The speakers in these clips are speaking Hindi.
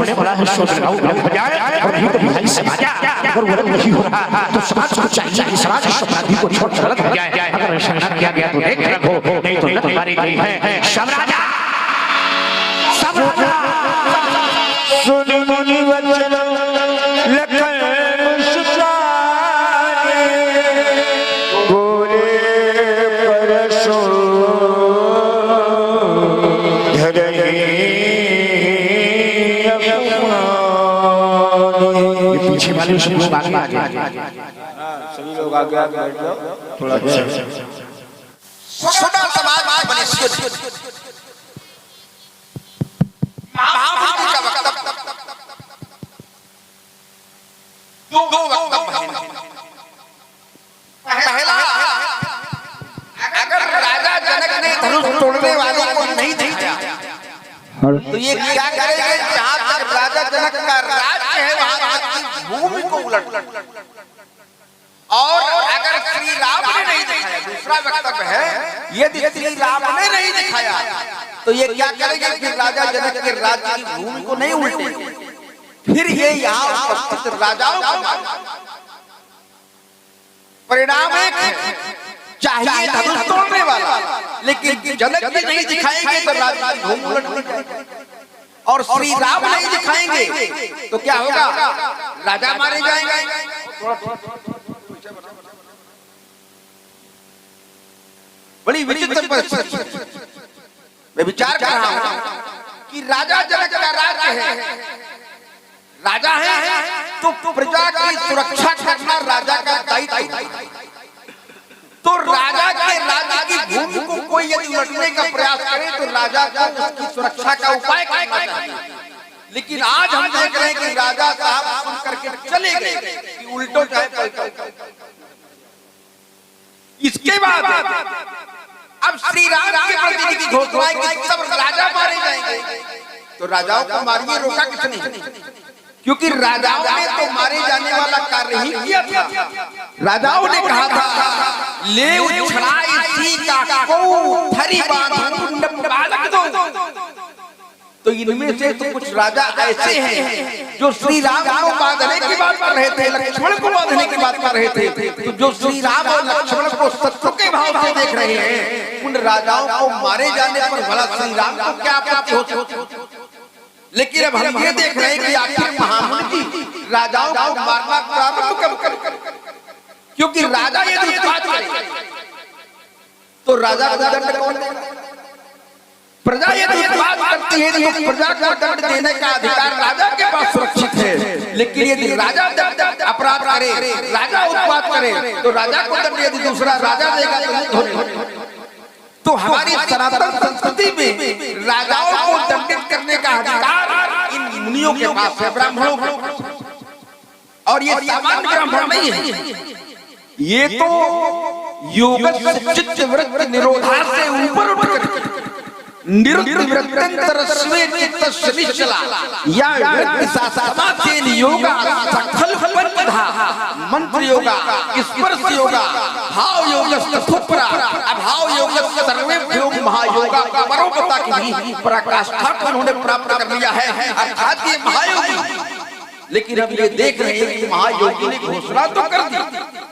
होने वाला है शोर लगाओ बुलंद बजाए और नहीं तो भाई समाजा अगर वो नहीं हो रहा तो समाज को चाहिए कि समाज इस अपराधी को छोड़ कर अलग हो जाए। अगर ऐसा ना किया गया तो देख रखो नहीं तो लत मारी गई है। शबराजा शबराजा सुन मुनि वचन लखन मुस्काने बोले परसो धरही ये पीछे वाले सब लोग आगे आ जाए। सभी लोग आगे आगे बैठ जाओ थोड़ा। छोटा समाज बने महाभारत का वक्तव्य दो वक्तव्य पहला, अगर राजा जनक ने धनुष तोड़ने वालों को नहीं देखा तो ये क्या करेंगे? जहां तक राजा जनक का राज्य है वहां की भूमि को उलट, और अगर श्री राम ने नहीं दिखाया, दूसरा वक्तव्य है यदि श्री राम ने नहीं दिखाया तो ये क्या करेंगे कि राजा जनक के राज्य की भूमि को नहीं उल्टेंगे। फिर ये यहाँ उपस्थित राजाओं का परिणाम है, चाहिए धनुष तोड़ने वाला, लेकिन जनक जी नहीं दिखाएंगे तो राज्य की भूमि उलट जाएगी, और श्री राम नहीं दिखाएंगे तो क्या होगा? राजा मारे जाएंगे। बड़ी विचित्र परिस्थिति मैं विचार कर रहा हूं कि राजा जनक का राज्य है, राजा है तो प्रजा की सुरक्षा करना राजा का दायित्व। तो राजा के राज्य की भूमि को कोई यदि उलटने का प्रयास करे तो राजा को उसकी सुरक्षा का उपाय करना चाहिए। लेकिन आज हम देख रहे हैं कि राजा साहब सुन करके चले गए कि उल्टो चाहे पलटो। इसके बाद अब श्री राम के प्रति की घोषणा है कि सब राजा मारे जाएंगे, तो राजाओं को मारिए रोका किसने? क्योंकि राजाओं ने तो मारे जाने वाला कार्य ही किया था। राजाओं ने कहा था ले उछड़ाई सी का को थरी बांधो बालक दो। तो इनमें से तो कुछ राजा ऐसे हैं जो श्री राम को बांधने की बात कर रहे थे, लक्ष्मण को बांधने की बात कर रहे थे। तो जो श्री राम और लक्ष्मण को शत्रु के भाव से देख रहे हैं, उन राजाओं को मारे जाने पर भला श्री राम को क्या आपत्ति हो? लेकिन अब हम ये देख रहे हैं कि आखिर महामुनि जी राजाओं को मारना प्रारंभ कब कर? क्योंकि राजा यदि बात करे तो राजा का दंड कौन देगा? प्रजा यदि बात करती है तो प्रजा को दंड देने का अधिकार राजा के पास सुरक्षित है। लेकिन यदि राजा अपराध करे, राजा उत्पात करे, तो राजा को दंड यदि दूसरा राजा देगा तो हमारी सनातन संस्कृति में राजाओं को दंडित करने का अधिकार इन मुनियों के पास है, ब्राह्मणों को। और ये सामान्य ब्राह्मण नहीं है, ये तो योग चित्त वृत्ति निरोधा से ऊपर उठकर निरुद्ध निश्चला या समाधि योगा सकल बंधा मंत्र योगा स्पर्श योगा भाव योगस्तुप्रा अभाव योगस्त सर्वेभ्यो महायोगा का परोपता की पराकाष्ठा को उन्होंने प्राप्त कर लिया है, अर्थात ये महायोगी। लेकिन अब ये देख रहे हैं कि महायोगी ने घोषणा तो कर दी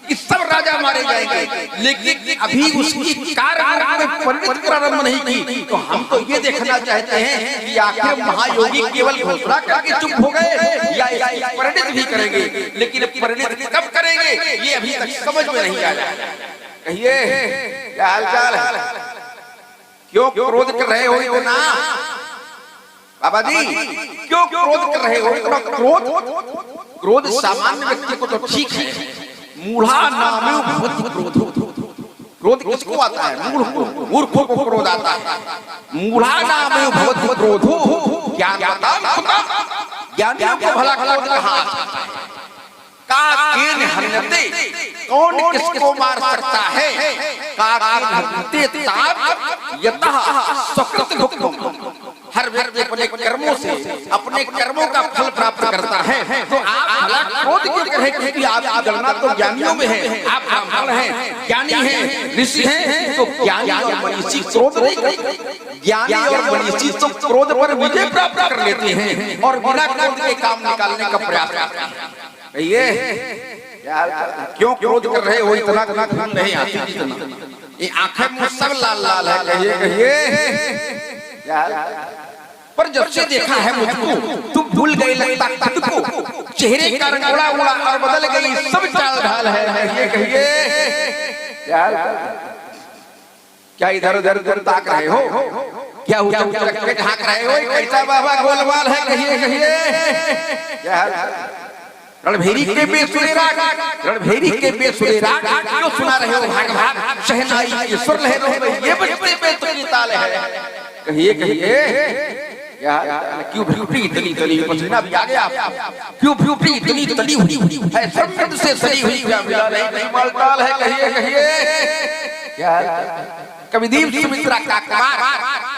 कि सब राजा मारे जाएंगे, लेकिन अभी उसकी कार्य परिणति प्रारंभ नहीं की। तो हम तो ये देखना चाहते हैं कि आखिर महायोगी केवल घोषणा करके चुप हो गए या इसकी परिणति भी करेंगे। लेकिन परिणति कब करेंगे ये अभी तक समझ में नहीं आया। कहिए क्या हालचाल है? क्यों क्रोध कर रहे हो ना बाबा जी? क्यों क्रोध कर रहे हो? क्रोध सामान्य व्यक्ति को तो ठीक है, मूढ़ा नामे भवति क्रोधो। क्रोध किसको आता है? मूर्खों को क्रोध आता है। मूढ़ा नामे भवति क्रोधो ज्ञानियों को भला क्रोध कहाँ आता है? काकेन हन्यते, कौन किसको मार सकता है? काकेन हन्यते तात यतः स्वकृत भुक्तम, हर व्यक्ति अपने कर्मों से अपने कर्मों का फल प्राप्त करता है। तो आप भला क्रोध क्यों करें, क्योंकि आपकी गणना तो ज्ञानियों में है, आप ब्राह्मण हैं, ज्ञानी हैं, ऋषि हैं, तो ज्ञानी और मनीषी क्रोध नहीं करेंगे। ज्ञानी और मनीषी तो क्रोध पर विजय प्राप्त कर लेते हैं और बिना क्रोध के काम निकालने का प्रयास करते हैं। ये क्यों क्रोध कर रहे हो, इतना खून नहीं आती, ये आंखें मुंह सब लाल लाल है, कहिए पर जब से देखा है मुझको तुम भूल गए लगता खुद को, चेहरे का रंग उड़ा उड़ा और बदल गई सब चाल ढाल है, कहिए क्या इधर उधर ताक रहे हो, क्या ऊंचा ढाक रहे हो, कैसा बाबा गोलमाल है, कहिए रणभेरी के बेसुरे राग, रणभेरी के बेसुरे राग क्यों सुना रहे हो, भाग भाग शहनाई ये सुर लहरों में ये बजते बेतुकी ताल है, कहिए क्यों भ्रूपी तली तली पसीना भी आ गया, क्यों भ्रूपी तली तली हुई है संगत से सरी हुई, क्या मिला नहीं मालटाल है, कहिए कविदीप सुमित्रा का कुमार,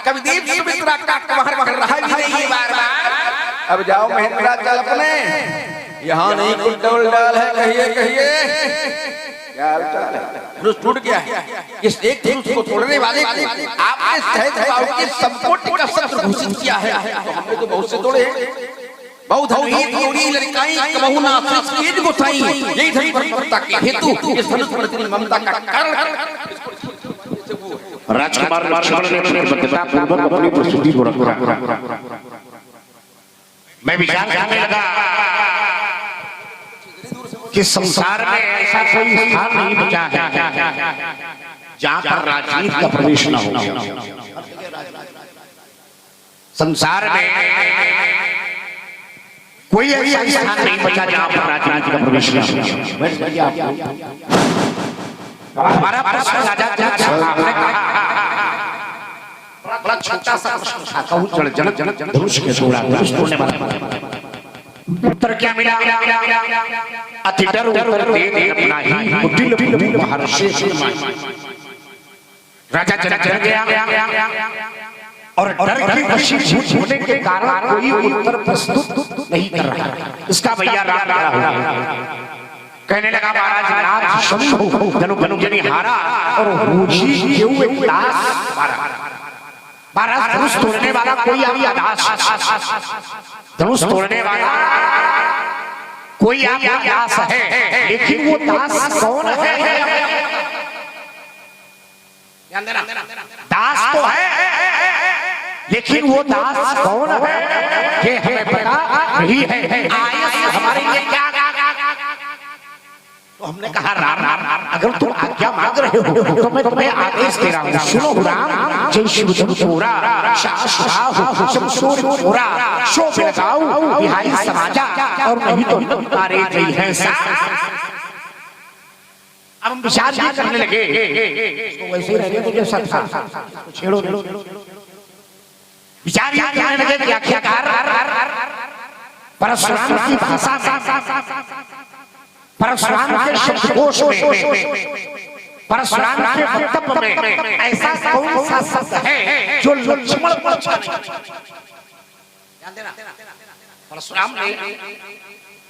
कविदीप सुमित्रा का कुमार कर रहा है बार बार, अब जाओ महेंद्रा चल अपने, यहाँ नहीं कुछ डबल डाल है, कहिए क्या चाल है, धनुष टूट गया है, इस एक धनुष को तोड़ने वाले आपने सहज भाव के संकोट का शस्त्र घोषित किया है, तो हमने तो बहुत से तोड़े हैं, बहुत थोड़ी लड़काई कबहू ना तेज गोसाई, यही धनुष पर ममता के हेतु, इस धनुष पर तेरी ममता का कारण राजकुमार लक्ष्मण ने बद्धता पूर्वक अपनी प्रस्तुति को रखा। मैं विचार करने लगा कि संसार में ऐसा कोई स्थान नहीं बचा है जहां पर राजनीति का प्रवेश न हो। संसार में कोई ऐसा स्थान नहीं बचा जहां पर राजनीति का प्रवेश न हो। हमारा प्रश्न राजा आपने कहा बड़ा छोटा सा प्रश्न था, धनुष के छोड़ा, धनुष तोड़ने वाला उत्तर क्या मिला, अति डर दे अपना ही कुटिल महर्षि राजा चला गया और डर की वशीभूत होने के कारण कोई उत्तर प्रस्तुत नहीं कर रहा, इसका भैया राग कहने लगा महाराज नाथ शंभु धनुजनी हारा और रूझी क्यों एक दास महाराज धनुष तोड़ने वाला कोई आया दास, धनुष तोड़ने वाला कोई आपका दास है, लेकिन वो दास कौन है, दास तो है लेकिन वो दास कौन है ये हमें पता नहीं है, हमारे लिए क्या, तो हमने कहा राम अगर तुम आज्ञा मांग रहे हो तो मैं तुम्हें आदेश दे रहा हूँ, सुनो राम जय शिव पूरा शो बेगाऊ बिहारी समाजा और नहीं तो मारे गई है। अब हम विचार ये करने लगे, वैसे ही रहने तो जैसा था, छेड़ो विचार ये करने लगे कि आखिरकार परशुराम की भाषा परशुराम के शब्दकोश में परशुराम के वक्तव्य में ऐसा कौन सा शब्द है जो लक्ष्मण को परशुराम ने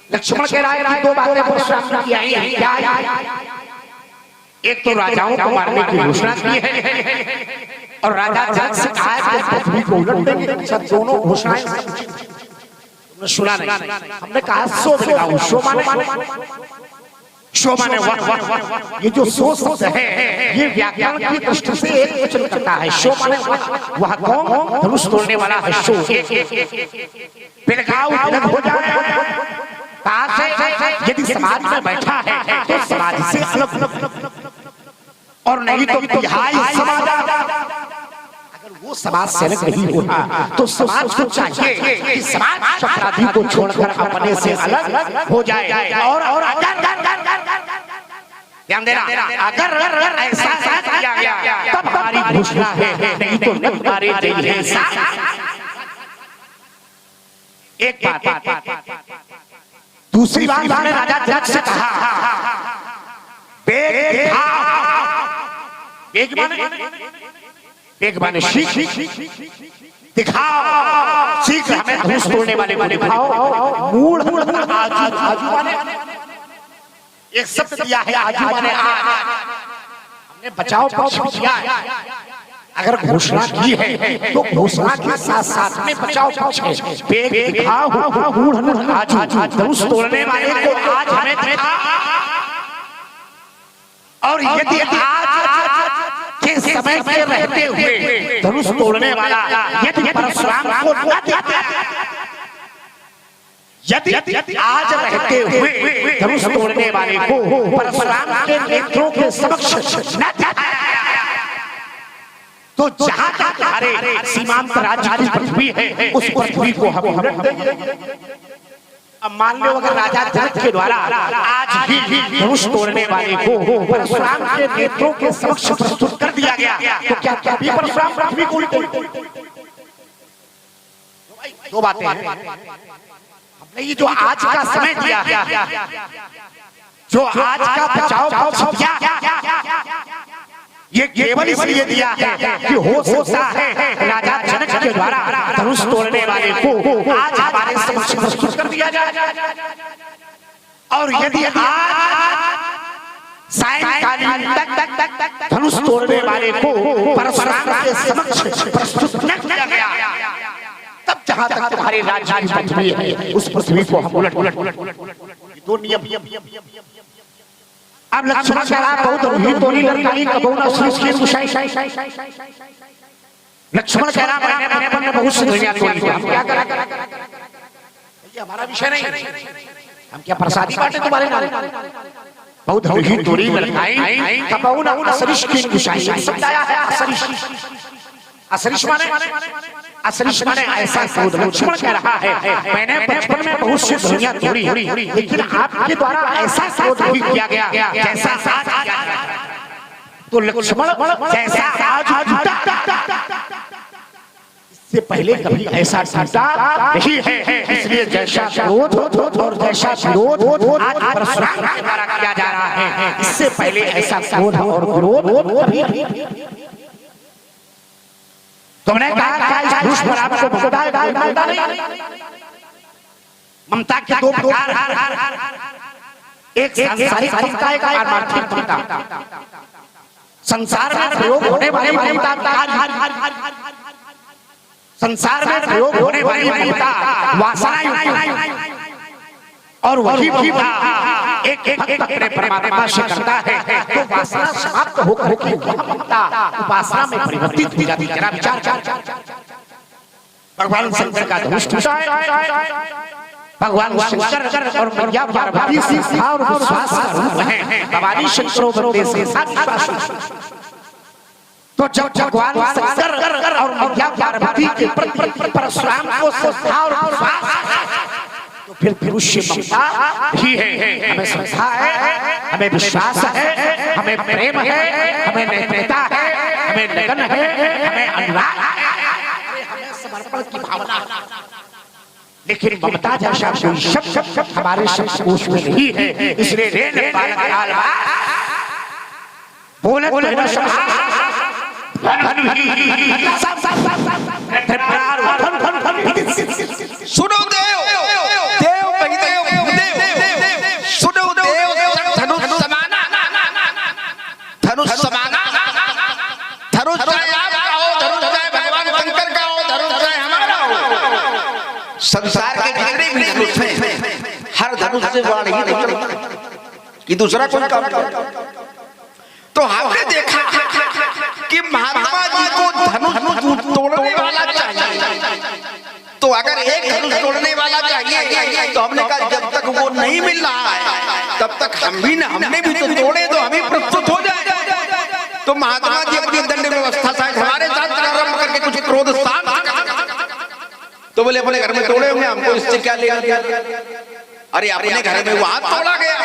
लक्ष्मण के राय दो बातें परशुराम ने की आई हैं, क्या एक तो राजाओं को मारने की घोषणा की है और राजा जनक से कहा है कि पृथ्वी को उलट देंगे, सब दोनों घोषणाएं सुना नहीं, हमने कहा सो बेगाऊ, शो माने ये जो सो शब्द है ये व्याकरण की दृष्टि से एक वचन करता है, शो माने वह कौन धनुष तोड़ने वाला है, शो बेगाऊ अलग हो जाए, यदि समाज में बैठा है तो समाज से अलग और नहीं तो बिहाई समाज, वो समाज से अलग नहीं होता तो समाज को चाहिए कि समाज अपराधी को छोड़कर अपने से अलग हो जाए और ध्यान देना, अगर ऐसा किया गया तब हमारी घोषणा है, नहीं तो मारे जाइए। एक बात दूसरी बात हमने राजा जनक से कहा, बेग माने एक माने सीख दिखाओ, सीख हमें धनुष तोड़ने वाले को दिखाओ। मूढ़ आजू, आजू माने एक शब्द दिया है, आजू माने हमने बचाओ पक्ष किया है। अगर घोषणा की है तो घोषणा के साथ साथ में बचाओ पक्ष है। पेट दिखाओ, मूढ़ आजू, धनुष तोड़ने वाले को आज हमें दिखाओ। और यदि आज के समय में रहते हुए धनुष तोड़ने वाला यदि परशुराम को न देता, यदि आज रहते हुए धनुष तोड़ने वाले को परशुराम के नेत्रों के समक्ष न देता, तो जहां तक हमारे सीमांत राज्य की पृथ्वी है उस पृथ्वी को हम उलट देंगे। अब मान लो अगर राजा जनक के द्वारा आज ही धनुष तोड़ने वाले को परशुराम के नेत्रों के समक्ष प्रस्तुत कर दिया गया, तो क्या भी परशुराम पृथ्वी को उल्टे? दो बातें हैं। हमने ये जो आज का समय दिया है, जो आज का बचाव पक्ष दिया, ये केवल इसलिए दिया है कि हो सकता है राजा जनक के द्वारा धनुष तोड़ने वाले को आज हमारे समक्ष प्रस्तुत कर दिया जाए। और यदि आज सायंकालीन तक धनुष तोड़ने वाले को परशुराम के समक्ष प्रस्तुत न किया गया, तब जहां तक तुम्हारे राज्य की पृथ्वी है उस पृथ्वी को हम उलट दो नियम। अब लक्ष्मण कहा बहुत रोही तोरी लड़काई कबो न सृष्टि गुसाई। लक्ष्मण कह रहा मैंने बहुत सी दुनिया तोड़ी, हम क्या करें? ये हमारा विषय नहीं, हम क्या प्रसादी बांटे तुम्हारे नाम? बहुत रोही तोरी लड़काई कबो न सृष्टि गुसाई शब्द आया है। असरिश माने ऐसा क्रोध। लक्ष्मण कह रहा है मैंने बचपन में बहुत सी दुनिया तोड़ी, लेकिन आपके द्वारा ऐसा क्रोध नहीं किया गया जैसा आज किया गया। तो लक्ष्मण जैसा आज टूटा, इससे पहले कभी ऐसा टूटा नहीं है। इसलिए जैसा क्रोध और जैसा विरोध आज परशुराम के द्वारा किया जा रहा है, इससे पहले ऐसा क्रोध और विरोध कभी। तुमने कहा क्या इस धनुष पर आपको ममता नहीं? ममता के दो प्रकार, एक सांसारिक ममता, एक पारमार्थिक ममता। संसार में प्रयोग होने वाली ममता, संसार में प्रयोग होने वाली ममता वासना, और वही ममता एक भक्त अपने परमात्मा से करता है तो वासना समाप्त होकर के वह ममता उपासना में परिवर्तित हो जाती है। जरा विचार, भगवान शंकर का धनुष टूटा है, भगवान शंकर और मैया पार्वती सीधा और विश्वास का रूप है। भवानी शंकरों बंदे से साथ, तो जब भगवान शंकर और मैया पार्वती के प्रति परशुराम को श्रद्धा और विश्वास, तो फिर उससे ममता ही है। हमें श्रद्धा है, हमें विश्वास है, हमें प्रेम है, हमें नैतिकता है, हमें लगन है, हमें अनुराग है, हमें समर्पण की भावना है। लेकिन ममता जैसा कोई शब्द हमारे शब्दकोश में नहीं है। इसलिए रेन पाल बोले सुनो देव, सुनो देव, धनुष समाना, धनुष समाना, धनुष चाहे आपका हो, धनुष चाहे भगवान शंकर का हो, धनुष चाहे हमारा हो। संसार के जितने भी धनुष हैं, हर धनुष से बड़ा नहीं निकलता कि दूसरा कोई काम करे। तो हमने देखा कि महात्मा जी को धनुष तोड़ने वाला चाहिए। तो अगर एक धनुष तोड़ने वाला चाहिए तो हमने कहा जब तक वो नहीं मिल रहा है तब तक हमने भी तो तोड़े, तो हम ही प्रस्तुत हो जाए। तो महात्मा जी अपनी दंड व्यवस्था शायद हमारे साथ प्रारंभ करके कुछ क्रोध शांत, तो बोले अपने घर में तोड़े होंगे, हमको इससे क्या लेगा? अरे अपने घर में वहां तोड़ा गया,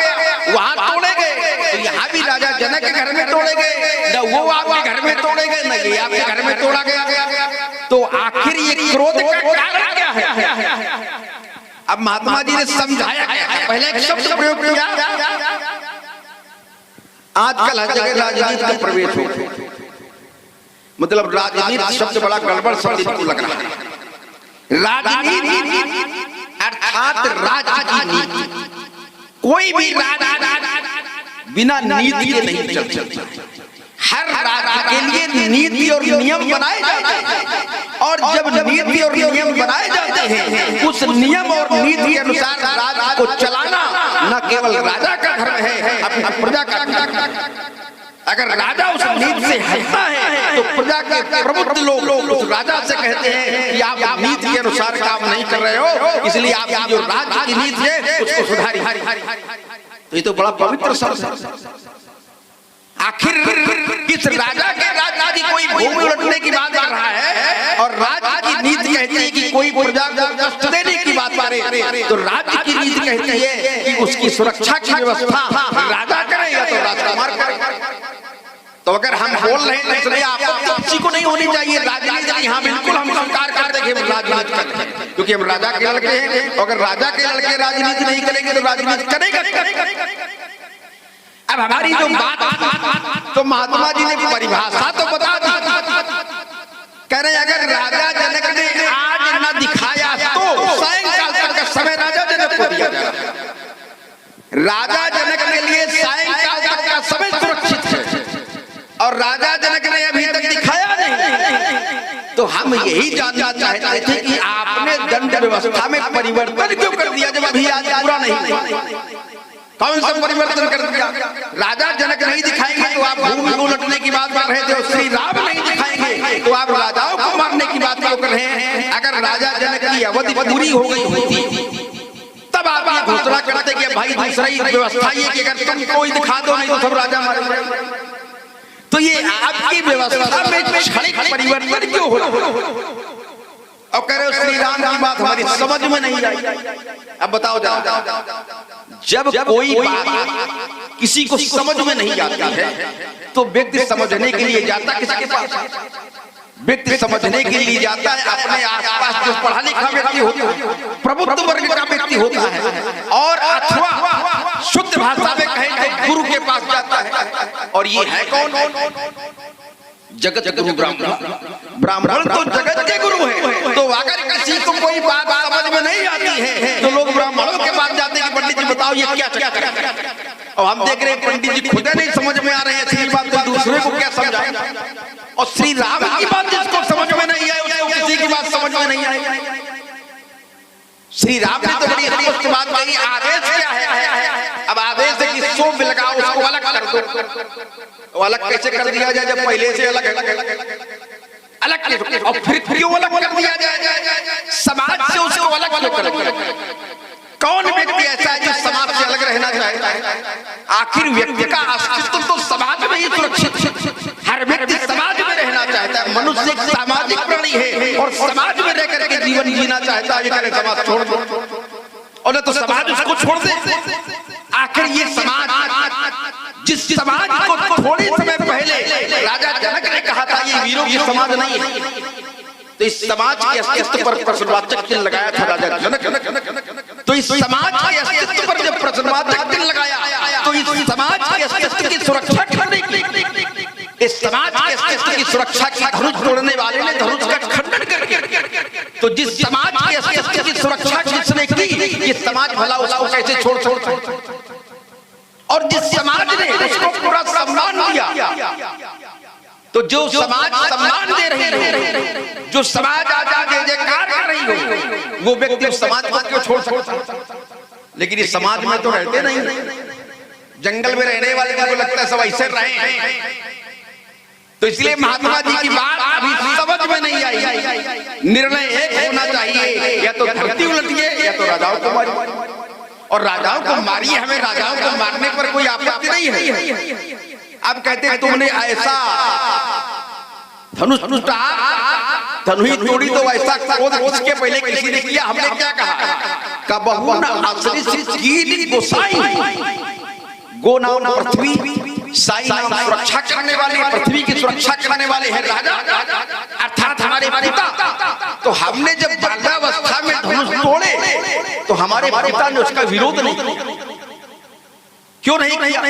वहां तोड़े गए, तो यहाँ भी राजा जनक के घर में तोड़े गए, न वो आपके घर में तोड़े गए, न ये आपके घर में तोड़ा गया। तो आखिर ये क्रोध का कारण क्या है? अब महात्मा जी ने समझाया, पहले एक शब्द प्रयोग किया। आजकल हर जगह राजनीति का प्रवेश हो, मतलब राजनीति शब्द बड़ा गड़बड़ शब्द को लग रहा है। राजनीति अर्थात राज की नीति। कोई भी राज बिना नीति के नहीं चलता। हर राज्य के लिए नीति और नियम बनाए जाते हैं, और जब नीति और नियम बनाए जाते हैं उस नियम और नीति के अनुसार राज्य को चलाना न केवल राजा का धर्म है, अपनी प्रजा का धर्म। अगर राजा उस नीति से हटता है तो प्रजा के प्रबुद्ध लोग उस राजा से कहते हैं कि आप नीति के अनुसार काम नहीं कर रहे हो, इसलिए आपकी जो राज्य की नीति है उसको सुधारी। तो ये तो बड़ा पवित्र शब्द है। आखिर इस राजा के राज्य की कोई भूमि उलटने की बात कर रहा है, और राज्य की नीति कहती है कि कोई प्रजा को कष्ट देने की बात करे, तो राज्य की नीति कहती है कि उसकी सुरक्षा की व्यवस्था राजा करेगा तो राजकुमार करेगा। तो अगर हम बोल रहे हैं इसलिए आपको किसी को नहीं होनी चाहिए राजनीति। हाँ बिल्कुल हम स्वीकार करते हैं राजनीति करते हैं, क्योंकि हम राजा के लड़के हैं। अगर राजा के लड़के राजनीति नहीं करेंगे तो राजनीति करेगा। अब हमारी जो बात तो महात्मा जी ने परिभाषा तो बता दी। कह रहे अगर राजा जनक ने आज न दिखाया तो सायंकाल तक का समय राजा जनक को दिया जाएगा। राजा जनक के लिए सायंकाल तक का समय सुरक्षित है, और राजा जनक ने अभी तक दिखाया नहीं। तो हम यही जानना चाहते थे कि आपने दंड व्यवस्था में परिवर्तन क्यों कर दिया जब अभी आज पूरा नहीं। कौन सा परिवर्तन कर दिया? राजा जनक नहीं दिखाएंगे तो आप भूमि को लुटने की बात कर रहे थे, और श्री राम नहीं दिखाएंगे तो आप राजाओं को मारने की बात क्यों कर रहे हैं? अगर राजा जनक की अवधि पूरी हो गई होती तब आप ये घोषणा करते कि भाई दूसरा ही व्यवस्था ये कि अगर तुम कोई दिखा दो नहीं तो सब राजा मारे। तो ये आपकी व्यवस्था में क्षणिक परिवर्तन क्यों हो रहा है? और कह रहे हो श्री राम की बात हमारी समझ में नहीं आई। अब बताओ जाओ, जब कोई बात किसी को समझ में नहीं आती है तो व्यक्ति समझने के लिए जाता किसके पास? व्यक्ति समझने के लिए जाता है अपने आसपास जो पढ़ा लिखा व्यक्ति होता है, प्रबुद्ध वर्ग का व्यक्ति होता है, और अथवा शुद्ध भाषा में कहें तो गुरु के पास जाता है। और ये है कौन? जगत गुरु ब्राह्मण। ब्राह्मण तो जगत के गुरु है। तो अगर किसी को कोई बात समझ में नहीं आती है तो लोग ब्राह्मणों के पास जाते हैं कि पंडित जी बताओ ये क्या क्या करें। और हम देख रहे हैं पंडित जी खुद नहीं समझ में आ रहे हैं श्री बात, तो दूसरे को क्या समझाएं? और श्री राम की बात जिसको समझ में नहीं आई उसको किसी की बात समझ में नहीं आई। श्री राम ने तो बड़ी स्पष्ट बात कही, आदेश क्या है? अब आदेश है कि सो लगाओ उसको अलग कर दो। तो अलग कैसे कर दिया जाए जब पहले से अलग और फिर क्यों अलग कर दिया जाए? समाज से उसको अलग क्यों कर? कौन व्यक्ति ऐसा है जो समाज से अलग रहना चाहता है? आखिर व्यक्ति का अस्तित्व तो समाज में ही सुरक्षित है। हर व्यक्ति समाज में रहना चाहता है। मनुष्य एक सामाजिक प्राणी है और समाज में रहकर के जीवन जीना चाहता है। ये समाज छोड़ दो और न तो समाज उसको छोड़ दे। आखिर ये समाज, जिस समाज को थोड़े समय पहले राजा जनक ने कहा था ये वीरों की समाज नहीं है, तो इस समाज के अस्तित्व पर प्रश्नवाचक चिन्ह लगाया था राजा जनक। तो इस समाज के अस्तित्व पर जब प्रश्नवाचक चिन्ह लगाया तो इस समाज के अस्तित्व की सुरक्षा करने के लिए, इस समाज के अस्तित्व की सुरक्षा की धनुष तोड़ने वाले ने धनुष का खंडन करके, तो जिस समाज के अस्तित्व की सुरक्षा जिसने की ये समाज भला उसको कैसे छोड़? और जिस समाज ने उसको पूरा सम्मान दिया, तो जो समाज सम्मान दे रही है, जो समाज आज जय जयकार कर रही हो, वो व्यक्ति उस समाज को क्यों छोड़ सकता? लेकिन इस समाज में तो रहते नहीं। जंगल में रहने वाले को लगता है सब ऐसे रहे। तो इसलिए महात्मा जी की बात अभी समझ में नहीं आई। निर्णय एक होना चाहिए, या तो धरती उलटिए या तो राजाओं को मारिए। और राजाओं को मारिए, हमें राजाओं को मारने पर कोई आपत्ति नहीं है। अब कहते हैं तुमने ऐसा धनुष धनुष तोड़ी तो ऐसा क्रोध उसके पहले किसी ने किया? हमने क्या कहा? कबहू न आश्रित कीन गोसाई, गो नाम पृथ्वी, साई नाम सुरक्षा करने वाले, पृथ्वी की सुरक्षा करने वाले हैं राजा, अर्थात हमारे पिता। तो हमने जब बाल्यावस्था में धनुष तोड़े तो हमारे पिता ने उसका विरोध नहीं किया। क्यों नहीं किया?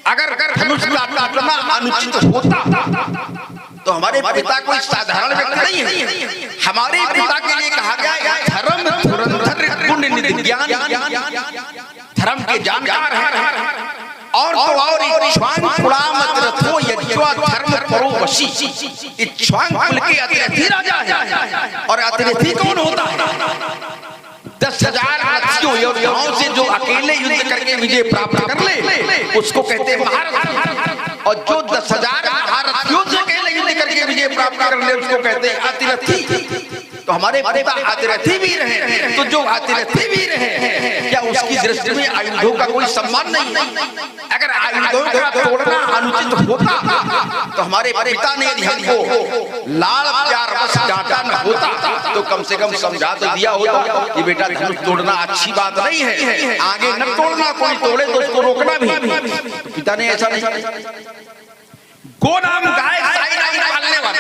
अगर धनुष काटना अनुचित होता तो तो हमारे पिता कोई साधारण व्यक्ति नहीं है। हमारे पिता के लिए कहा गया धर्म धुरंधर गुण निधि ज्ञान, धर्म के जानकार हैं। और तो और इक्ष्वाक कुलामत रथो यज्वा धर्म परो वशी, इक्ष्वाक कुल के अतिरथी राजा है। और अतिरथी कौन होता है? 10,000 रथियों योद्धाओं से जो अकेले युद्ध करके विजय प्राप्त कर ले उसको कहते हैं महारथी। और जो 10,000 महारथियों से अकेले युद्ध करके विजय प्राप्त कर ले उसको कहते हैं अतिरथी। तो हमारे पिता अतिरथी भी रहे, तो जो अतिरथी भी रहे क्या उसकी दृष्टि में आयुधों का कोई सम्मान नहीं? अगर आयुधों का तोड़ना अनुचित होता तो हमारे पिता ने यदि हमको लाड़ प्यार बस डांटा न होता तो कम से कम समझा तो दिया होता कि बेटा धनुष तोड़ना अच्छी बात नहीं है, आगे न तोड़ना, कोई तोड़े तो उसको रोकना भी। तो पिता ने ऐसा नहीं। गो नाम गाय पालने वाले,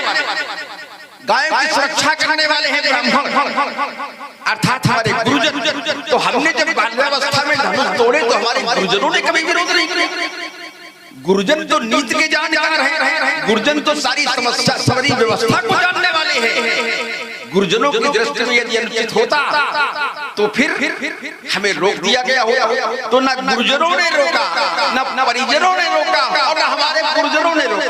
गाय की सुरक्षा करने वाले हैं ब्राह्मण अर्थात हमारे गुरुजन। तो हमने जब बाल्यावस्था में धनुष तोड़े तो हमारे गुरुजनों ने कभी विरोध नहीं किया। गुरुजन तो नीति के जानकार हैं, गुरुजन तो सारी समस्या सारी व्यवस्था को जानने वाले हैं। गुरुजनों की दृष्टि में यदि अनुचित होता तो फिर हमें रोक दिया गया होता। तो न गुरुजनों ने रोका, न परिजनों ने रोका और न हमारे गुरुजनों ने रोका।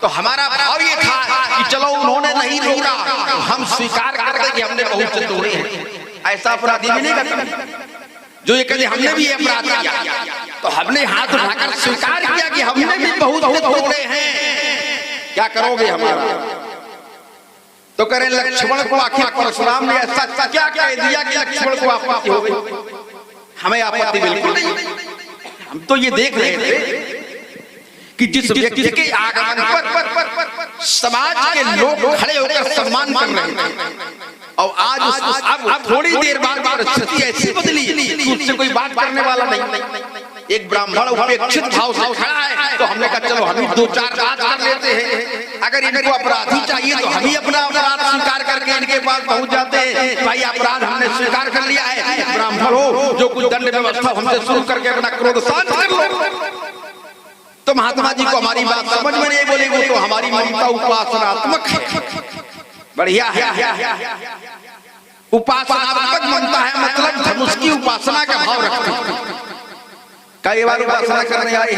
तो हमारा भाव ये था कि चलो उन्होंने नहीं रोका तो हम स्वीकार करते कि हमने बहुत से तोड़े हैं। ऐसा अपराधी भी नहीं करता जो ये कहते हमने भी अपराध किया। तो हमने हाथ उठाकर स्वीकार किया कि हमने भी बहुत से तोड़े हैं। क्या करोगे हमारा? तो करें लक्ष्मण को आखिर परशुराम ने ऐसा क्या कह दिया कि लक्ष्मण को आपत्ति हो गई? हमें आपत्ति बिल्कुल नहीं। हम तो ये देख रहे थे कि जिस व्यक्ति के आगमन पर समाज के लोग खड़े होकर सम्मान कर रहे थे और आज अब थोड़ी देर बाद परिस्थिति ऐसी बदली कि उससे कोई बात करने वाला नहीं। एक ब्राह्मण उपेक्षित भाव से खड़ा है तो हमने कहा चलो हम ही 2-4 बात कर लेते हैं। अगर इनको अपराधी चाहिए तो हम ही अपना अपराध स्वीकार करके इनके पास पहुंच जाते हैं। भाई अपराध हमने स्वीकार कर लिया है, ब्राह्मण हो जो कुछ दंड व्यवस्था हमसे शुरू करके अपना क्रोध शांत कर लो। तो महात्मा जी को हमारी बात समझ में नहीं बोले, वो तो हमारी ममता उपासनात्मक है, बढ़िया है। उपासनात्मक ममता है मतलब धनुष की उपासना का भाव रखते हैं। कई बार उपासना करने आए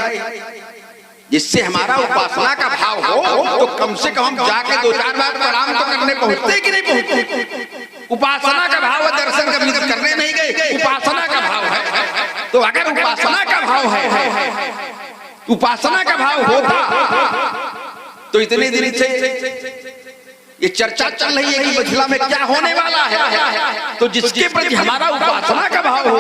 जिससे हमारा उपासना का भाव हो तो कम से कम हम जाके 2-4 बार प्रणाम तो करने पहुंचते कि नहीं पहुंचते? उपासना का भाव है, दर्शन करने नहीं गए, उपासना का भाव है। तो अगर उपासना का भाव है, उपासना का भाव होता तो इतने दिन से ये चर्चा चल रही है कि मिथिला में क्या होने वाला है। तो जिसके प्रति हमारा उपासना का भाव हो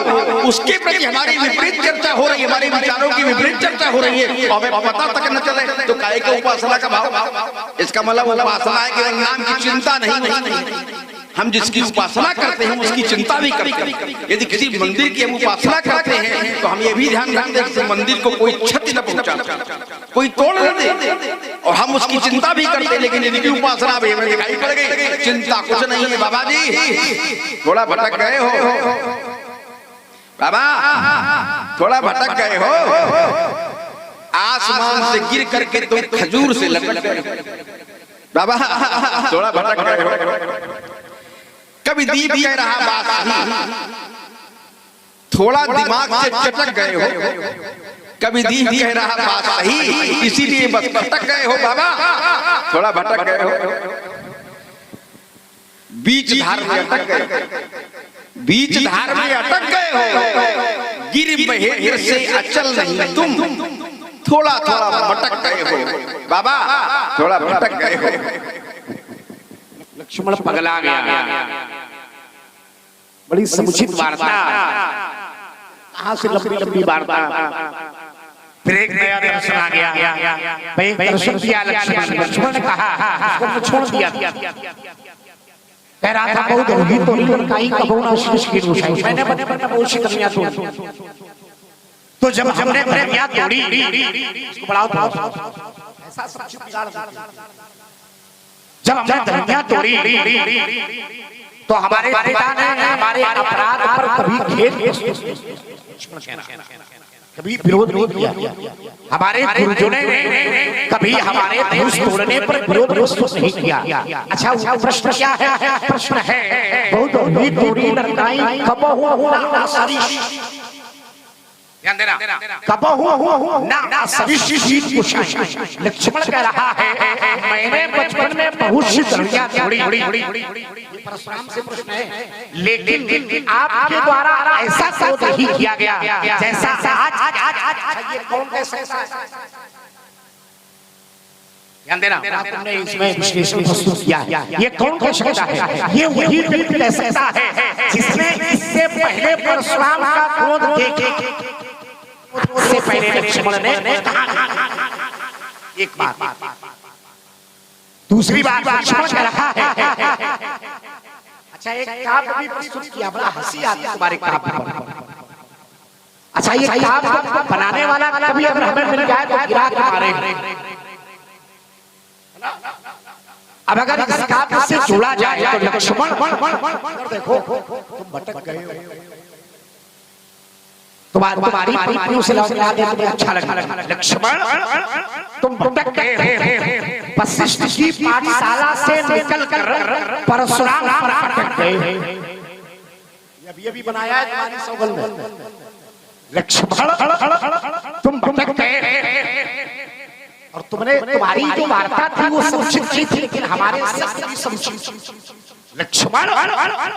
उसके प्रति हमारी विपरीत चर्चा हो रही है, हमारे विचारों की विपरीत चर्चा हो रही है, हमें पता तक न चले। तो काहे का उपासना का भाव? इसका मतलब उपासना है कि नाम की चिंता नहीं। हम जिसकी उपासना करते हैं उसकी चिंता भी करते हैं। यदि किसी मंदिर की हम उपासना करते हैं तो हम ये भी ध्यान रखते हैं कि मंदिर को कोई क्षति न पहुंचा, कोई तोड़ न दे, और हम उसकी चिंता भी करते हैं। लेकिन इनकी उपासना भी हमें दिखाई पड़ गई, चिंता कुछ नहीं है। बाबा जी थोड़ा भटक गए हो, बाबा थोड़ा भटक गए हो, आसमान से गिर करके तुम खजूर से लटक गए, बाबा थोड़ा भटक गए हो। कभी दीप कह रहा बात थोड़ा दिमाग से चटक गए हो, कभी दीप कह रहा बात सही, इसीलिए बस भटक गए हो बाबा, थोड़ा भटक गए हो। बीच धार में अटक गए, बीच धार में अटक गए हो, गिर बहेर से अचल नहीं तुम, थोड़ा थोड़ा भटक गए हो बाबा, थोड़ा भटक गए हो। लक्ष्मण पगला गया, बड़ी समुचित वार्ता, कहां से लंबी लंबी वार्ता, फिर एक नया दर्शन आ गया। भाई दर्शन किया लक्ष्मण ने कहा छोड़ दिया, कह रहा था बहुत होगी तो कहीं कबूना शीश की रोशनी, मैंने बने बने बहुत सी कमियां तोड़ी। तो जब हमने कमियां तोड़ी इसको बढ़ाओ, ऐसा सब जब हमने कमियां तोड़ी तो हमारे पिता ने हमारे अपराध पर कभी खेद, कभी विरोध नहीं किया, हमारे गुरुजनों ने कभी हमारे धनुष तोड़ने पर विरोध प्रस्तुत नहीं किया। अच्छा वो प्रश्न क्या है? प्रश्न है बहुत ही दूरी नरनाई कबहु ना सरिष, ध्यान देना, कबहु ना सरिष शीत कुशाई। लक्ष्मण कह रहा है मैंने बचपन में बहुत सी लड़कियां तोड़ी, परशुराम से प्रश्न है, लेकिन आपके द्वारा ऐसा क्रोध नहीं किया गया जैसा आज। ये कौन कह सकता है? ध्यान देना, आपने इसमें विश्लेषण प्रस्तुत किया है। ये कौन कह सकता है? ये वही व्यक्ति कह सकता है जिसने इससे पहले परशुराम का क्रोध देखे, उससे पहले लक्ष्मण ने एक बात। दूसरी बात लक्ष्मण कह रहा है, अच्छा एक काव्य भी प्रस्तुत किया, बड़ा हंसी आती है तुम्हारे काव्य पर। अच्छा ये काव्य बनाने वाला कभी अगर हमें मिल जाए तो गिरा के मारे। अब अगर इस काव्य से जुड़ा जाए तो लक्ष्मण देखो तुम भटक गए हो, तुम्हारी पंक्तियों से लौटा दे तो अच्छा लगा। लक्ष्मण तुम भटक गए हो, वशिष्ठ की पाठशाला से निकलकर परशुराम पर भटक गए। अभी बनाया है तुम्हारी सौगल में। लक्ष्मण तुम भटक गए और तुमने तुम्हारी जो वार्ता थी वो संक्षिप्त थी, लेकिन हमारे लक्ष्मण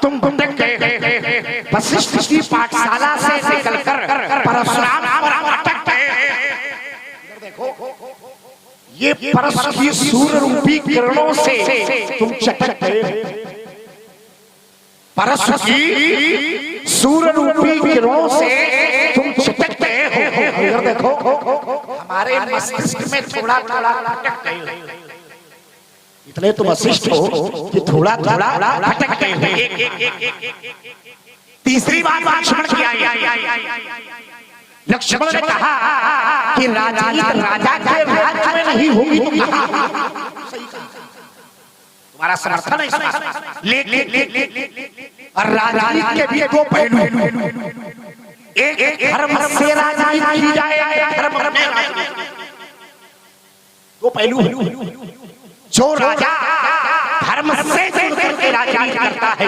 तुम भटक गए, वशिष्ठ की पाठशाला से निकलकर परशुराम पर भटक गए। देखो ये परशु की सूर्य रूपी किरणों से तुम चटक गए। परशु की सूर्य रूपी किरणों से तुम चटक गए हो। देखो हमारे मस्तिष्क में थोड़ा थोड़ा भटक गए हो, इतने तो वशिष्ठ हो कि थोड़ा थोड़ा भटक गए हो। तीसरी बात लक्ष्मण की आई, लक्ष्मण ने कहा कि राजा के राज्य में नहीं होगी तो कहां? तुम्हारा समर्थन है, लेकिन राजनीति के भी दो पहलू, एक धर्म से राजनीति की जाए, धर्म में राजनीति, दो पहलू। जो राजा धर्म से जुड़कर के राजनीति करता है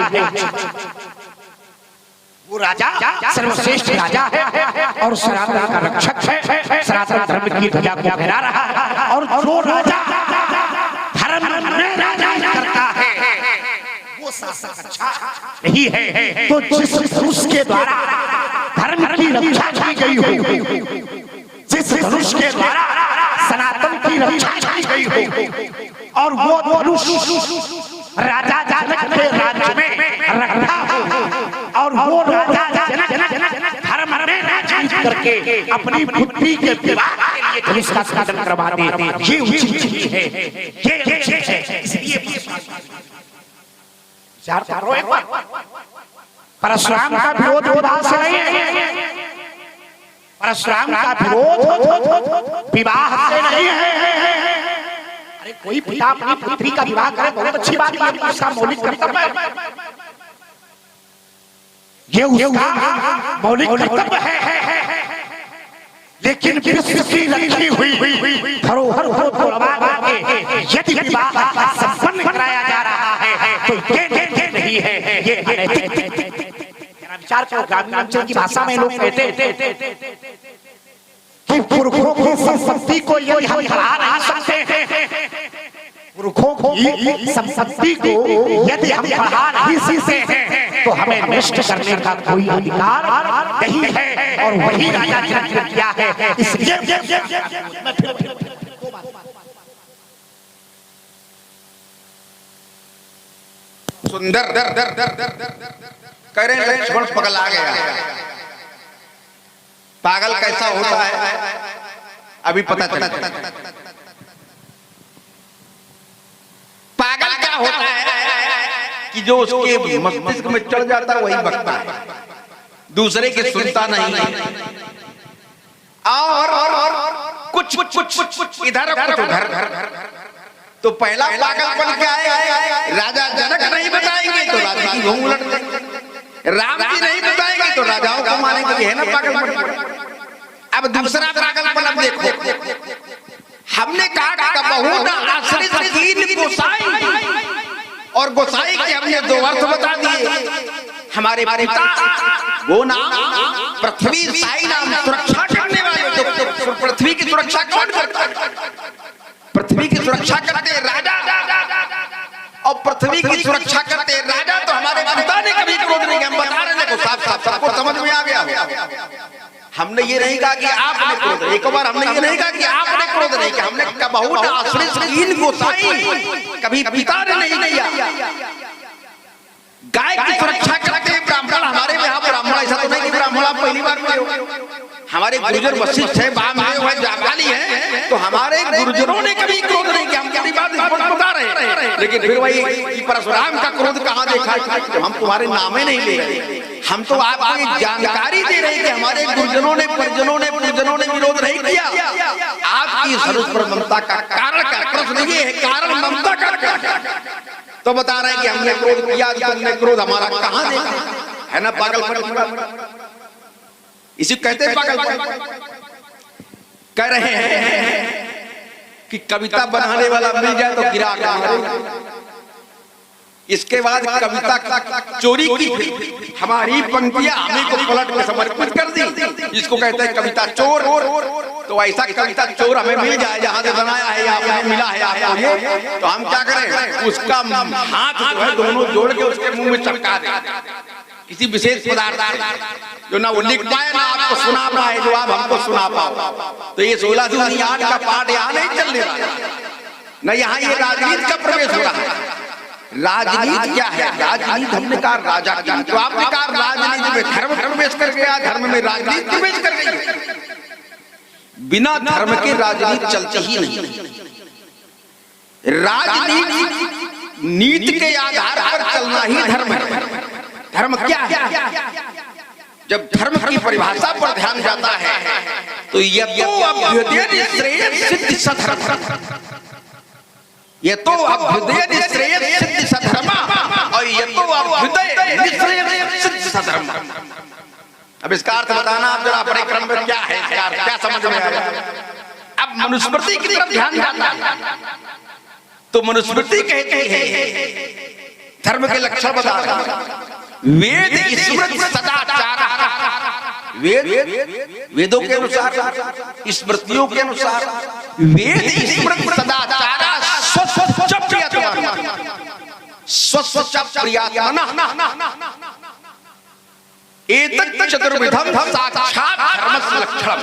वो राजा सर्वश्रेष्ठ राजा है और सनातन का रक्षक है, सनातन धर्म की ध्वजा को फहरा रहा है। और जो राजा धर्म में राजनीति करता है वो शासक अच्छा नहीं है। तो जिस धनुष के द्वारा धर्म की रक्षा की गई हो, जिस धनुष के द्वारा सनातन की रक्षा की गई हो, और वो धनुष राजा जनक के राज्य में रखा हो, और वो राजा जनक धर्म में राजनीति करके अपनी बुद्धि के विवाह के लिए धनुष का साधन करवाते हैं, ये उचित चीज है, ये उचित है। इसलिए विचार करो एक बार, परशुराम का विरोध विवाह से नहीं है, परशुराम का विरोध विवाह से नहीं है। अरे कोई पिता अपनी पुत्री का विवाह करे बहुत अच्छी बात है, उसका मौलिक कर्तव्य है, ये उसका मौलिक कर्तव्य है। लेकिन विश्व की रखी हुई धरोहर को तोड़वा के यदि विवाह संपन्न कराया जा रहा है तो ये नहीं है, ये अनैतिक। विचार करो, ग्रामीण अंचल की भाषा में लोग कहते कि पुरखों की संपत्ति को यदि हम बढ़ा नहीं सकते, पुरखों की संपत्ति को यदि हम बढ़ा नहीं सकते तो हमें नष्ट करने का कोई अधिकार नहीं है। और वही राजा जनक ने किया है। इसलिए सुंदर कह रहे हैं लक्ष्मण पगला गया। पागल कैसा होता है अभी पता चला। पागल क्या होता है कि जो उसके मस्तिष्क में चढ़ जाता है वही बकता है, दूसरे की सुनता नहीं। और कुछ इधर कुछ उधर। तो पहला पागलपन क्या है? राजा जनक नहीं बताएंगे तो राजा की घूम उलट देंगे, राम जी नहीं बताएंगे तो राजाओं को मानेंगे, है ना पागलपन। अब दूसरा पागलपन अब देखो, और गोसाई के हमने दो अर्थ बता दिए। हमारे पिता वो नाम पृथ्वी साई नाम सुरक्षा करने वाले, तो पृथ्वी की सुरक्षा कौन करता है? पृथ्वी की सुरक्षा करते राजा, और पृथ्वी की सुरक्षा करते राजा। तो हमारे पिता ने कभी क्रोध नहीं किया। हम बता रहे हैं साफ साफ, सबको समझ में आ गया। हमने ये नहीं कहा कि आपने क्रोध, एक बार हमने ये नहीं कहा कि आपने क्रोध नहीं किया, हमने कहा बहुत आश्रित गोसाई कभी पिता ने नहीं किया। गाय की सुरक्षा करते हैं ब्राह्मण। हमारे यहाँ ब्राह्मण ऐसा तो नहीं कि ब्राह्मण आप पहली बार मिले हो। हमारे गुर्जर वशिष्ठ है, वामदेव है, जाबाली है, तो हमारे गुर्जरों ने कभी क्रोध नहीं किया। हम कितनी बात बता रहे हैं, लेकिन फिर वही परशुराम का क्रोध कहाँ देखा? हम तुम्हारे नाम ही नहीं ले रहे, हम तो आपको एक जानकारी दे रहे हैं कि हमारे गुरुजनों ने, परिजनों ने, पूजनों ने विरोध नहीं किया। आपकी सर्वोच्च ममता का कारण का प्रश्न ये है, कारण ममता का। तो बता रहे हैं कि हमने क्रोध किया, तुमने क्रोध हमारा कहाँ देखा है? ना पागलपन, इसी कहते हैं पागलपन। कह रहे हैं कि कविता बनाने वाला मिल जाए तो गिरा कर, इसके बाद कविता चोरी की, हमारी पंक्तियां हमें को पलट के समर्पित कर दी। इसको कहते हैं कविता चोर। तो ऐसा कविता चोर हमें मिल जाए जहां से बनाया है या आपने मिला है आपको, तो हम क्या करें? उसका हाथ जो है दोनों जोड़ के उसके मुंह में चटका दें किसी विशेष पदार्थ जो ना वो लिख पाए ना आपको सुना पाए, जो आप हमको सुना पाओ। तो ये 1608 का पाठ यहाँ नहीं चलने वाला, न यहाँ ये राजनीति का प्रवेश हो रहा है। राजनीति क्या है? राजनीति हमने कहा राजा की, तो आपने कहा राजनीति में धर्म प्रवेश कर गया, धर्म में राजनीति प्रवेश कर गई। बिना धर्म के राजनीति चलती ही नहीं। राजनीति नीति के आधार पर चलना ही धर्म है। धर्म क्या है? जब धर्म की परिभाषा पर ध्यान जाता है तो यतो अभ्युदय श्रेय सिद्ध सधर्म, ये तो अभ्युदय श्रेय सिद्ध सधर्म, और ये तो अभ्युदय श्रेय सिद्ध सधर्म। अब इसका अर्थ बताना आप जरा अपने क्रम में क्या है, क्या समझ में आया? अब मनुस्मृति की तरफ ध्यान जाता है तो मनुस्मृति कहती है धर्म के लक्षण बता रहा है। वेद स्मृति सदाचार, वेदों के अनुसार, स्मृतियों के अनुसार, वेद स्मृति सदाचार एतत् चतुर्विधम साक्षात धर्मस्य लक्षणम्।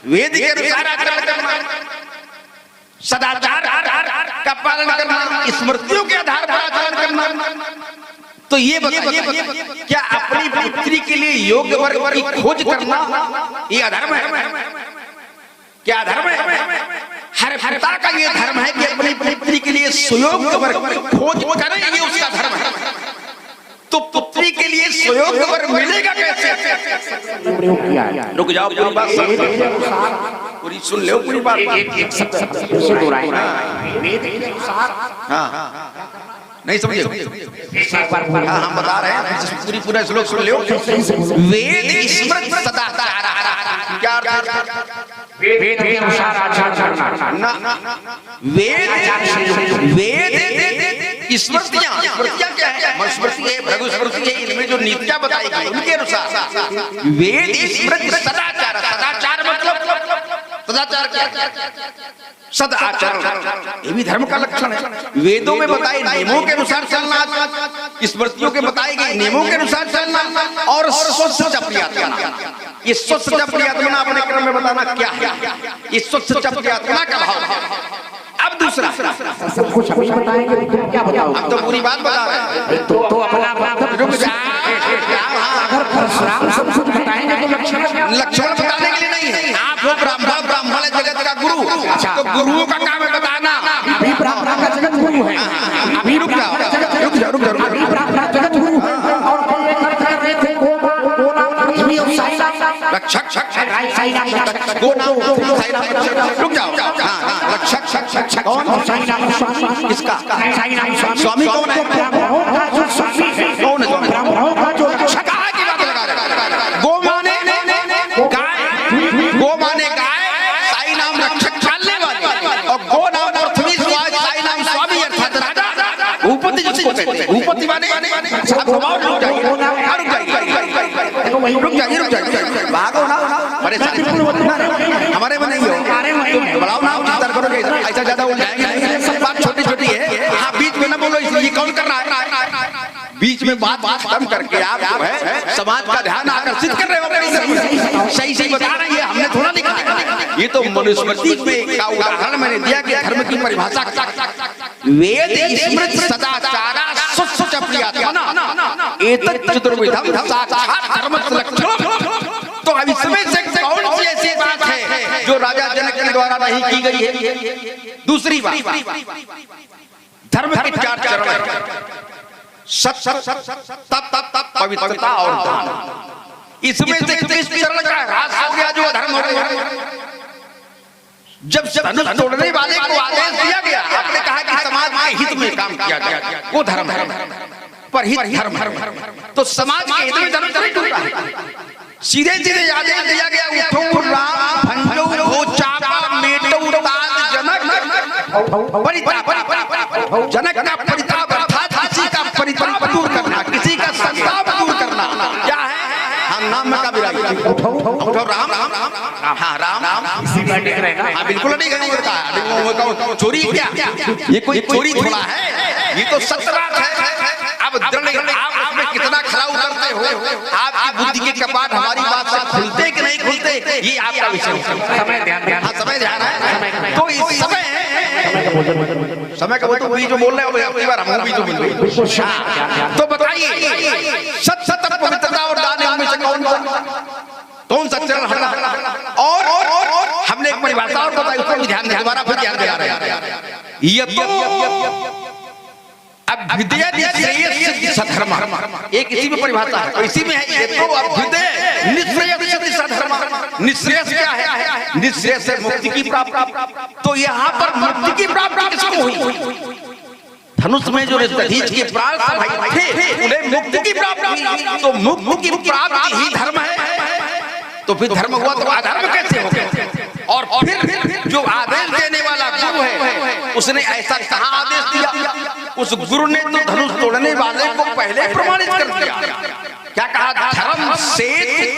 वेद के अनुसार आचरण करना, सदाचार का पालन करना, स्मृतियों के आधार पर आचरण करना। तो ये बताइए, क्या अपनी पुत्री के लिए योग्य वर्ग की खोज करना ये अधर्म है? क्या अधर्म है? हर पिता का ये धर्म है कि अपनी पुत्री के लिए सुयोग्य वर्ग की खोज करें, ये उसका धर्म है। तो पुत्री के लिए सुयोग्य वर्ग मिलेगा कैसे? रुक जाओ, पूरी बात पूरी सुन लो, पूरी बात नहीं समझे? हम बता रहे हैं, पूरा श्लोक सुन लो। वेद स्मृति सदाचार, क्या वेद के अनुसार आचरण करना। वेद स्मृतियां क्या है? स्मृति है, भृगु स्मृति है, इनमें जो नीतियां बताई गई उनके अनुसार वेद स्मृति सदाचार। सदाचार मतलब सदाचार क्या? सदाचरण, ये भी धर्म का लक्षण है। वेदों में बताए नियमों के अनुसार चलना, स्मृतियों के बताए गए नियमों के अनुसार चलना, और स्वच्छ प्रियात्मना। ये स्वच्छ प्रियात्मना अपने क्रम में बताना क्या है? ये स्वच्छ प्रियात्मना का भाव है। अब दूसरा सब कुछ अभी बताएंगे, क्या बताओ? अब तो पूरी बात बता रहे हैं। तो अपना रुक जा, अगर परशुराम सब कुछ बताएंगे तो लक्षण बताने के लिए नहीं है। आप वो ब्राह्मण जगत का गुरु, तो गुरुओं का काम है बताना। अभी ब्राह्मण का जगत गुरु है, अभी रुक जाओ, अभी ब्राह्मण जगत गुरु है, और कर रहे थे रक्षक रुक जाओ, रक्षक कौन? किसका? स्वामी कौन है? कौन है? ब्राह्मणों का जो रक्षक की बात लगा रहे। गो माने गाय, गो माने गाय, साई नाम रक्षक पालने वाले, और गो नाम पृथ्वी स्वामी, साई नाम स्वामी अर्थात राजा भूपति जिसको कहते हैं। भूपति माने आप घुमाओ, रुक जाइए, रुक जाइए, भागो ना, परेशानी हमारे में नहीं हो, तुम बढ़ाओ ना, चिंता करोगे ऐसा ज्यादा उलझाएंगे नहीं, सब बात छोटी छोटी है। हाँ, बीच में ना बोलो, इसलिए कौन कर रहा है, बीच में बात खत्म करके आप जो है समाज का ध्यान आकर्षित कर रहे हो। सही सही बता रहे हैं, हमने थोड़ा लिखा है, ये तो मनुस्मृति में का उदाहरण मैंने दिया कि धर्म की परिभाषा वेद स्मृति सदाचारा सुच्च प्रियतमना एतत् चतुर्विधम साक्षात् धर्मस्य लक्षणम। तो अब इसमें से कौन सी ऐसी बात है जो राजा जनक के द्वारा नहीं की गई है? दूसरी बात, धर्म के 4 चरण हैं, सत तप पवित्रता और दान। इसमें से किस चरण का ह्रास हो गया जो अधर्म हो गया? जब धनुष तोड़ने वाले को आदेश दिया गया, आपने कहा कि समाज के हित में काम किया गया, वो धर्म है, पर हित धर्म। तो समाज के हित में धर्म नहीं टूटा है, सीधे सीधे आदेश दिया गया, उठो राम भंजो हो चापा मेटो ताज जनक परिताप। जनक का परिताप अर्थात किसी का परिताप दूर करना, किसी का संताप दूर करना। क्या है? हम नाम का विरागी, उठो राम, हाँ राम, हाँ बिल्कुल नहीं कहेंगे, चोरी क्या? ये कोई चोरी थोड़ा है, ये तो सत्य बात है। अब आप उसमें कितना खरा उतरते हो, आपकी बुद्धि के कपाट हमारी बात से खुलते कि नहीं खुलते, ये आपका विषय है। समय ध्यान है, तो इस समय का वो तो वही जो बोल रहे हो, अगली बार हम भी तो बोल रहे हैं। तो बताइए, सत पवित्रता और दान में से कौन सा चरण हटा? और हमने एक परिभाषा और बताई, उसको भी ध्यान, दोबारा फिर ध्यान दिला रहे हैं। ये तो अभ्युदय निश्रेयस सधर्म, एक इसी में परिभाषा है, इसी में है। ये तो अभ्युदय निश्रेयस सधर्म। निश्रेयस क्या है? निश्रेयस से मुक्ति की प्राप्ति। तो यहाँ पर मुक्ति की प्राप्ति किसको हुई? धनुष में जो दधीच के प्राण भाई थे, उन्हें मुक्ति की प्राप्ति। तो मुक्ति की प्राप्ति ही धर्म है। तो फिर धर्म हुआ तो अधर्म कैसे हो गया? और फिर जो आदेश देने वाला गुरु है, उसने ऐसा कहाँ आदेश दिया? उस गुरु ने तो धनुष तोड़ने वाले को पहले प्रमाणित कर दिया। क्या कहा? धर्म से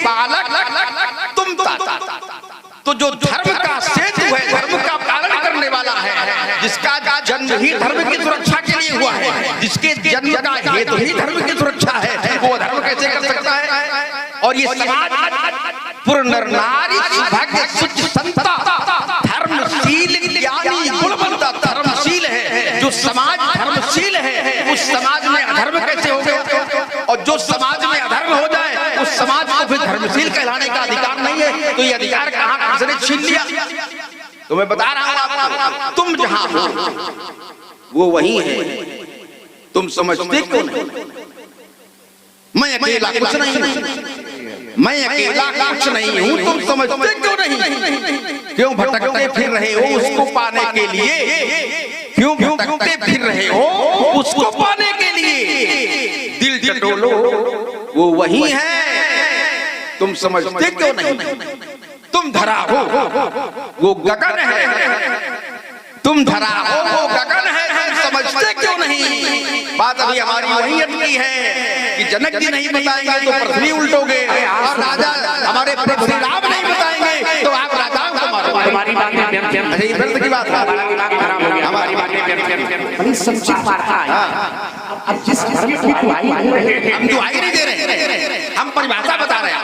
पालक तुम ताता। तो जो धर्म का सेतु है, धर्म का पालन करने वाला है, जिसका जन्म ही धर्म की सुरक्षा के लिए हुआ है, जिसके जन्म का हेतु ही धर्म की सुरक्षा है, वो धर्म कैसे कर सकता है? और ये समाज पूर्ण नारी भाग्य सुच संता धर्मशील ज्ञानी गुणवंता धर्मशील है। जो समाज धर्मशील है, उस समाज में अधर्म कैसे हो गया? और जो समाज में अधर्म हो जाए, उस समाज को फिर धर्मशील कहलाने का अधिकार नहीं है। तो ये अधिकार कहाँ किसने छीन लिया? तो मैं बता रहा हूँ आपको, तुम जहां हो वो वही है। तुम समझते क्यों नहीं? मैं अकेला कुछ नहीं, मैं अकेला कुछ नहीं हूँ, तुम समझते क्यों नहीं? क्यों भटकते फिर रहे हो उसको पाने के लिए? क्यों भटकते फिर रहे हो उसको पाने के लिए? दिल टटोलो, वो वही है। तुम समझते क्यों नहीं? तुम धरा हो, वो गगन है। तुम धरा हो, वो गगन है। तुम समझते क्यों नहीं? बात अभी हमारी वही अटकी है कि जनक जी नहीं बताएंगे तो पृथ्वी उल्टोगे, और राजा हमारे प्रभु श्री राम नहीं बताएंगे तो आप राजाओं को मारो। हमारी बातें व्यर्थ की बात है, हमारी बातें बड़ी सच्ची बात है। अब जिस धर्म की दुहाई हम दुहाई नहीं दे रहे, हम परिभाषा बता रहे हैं।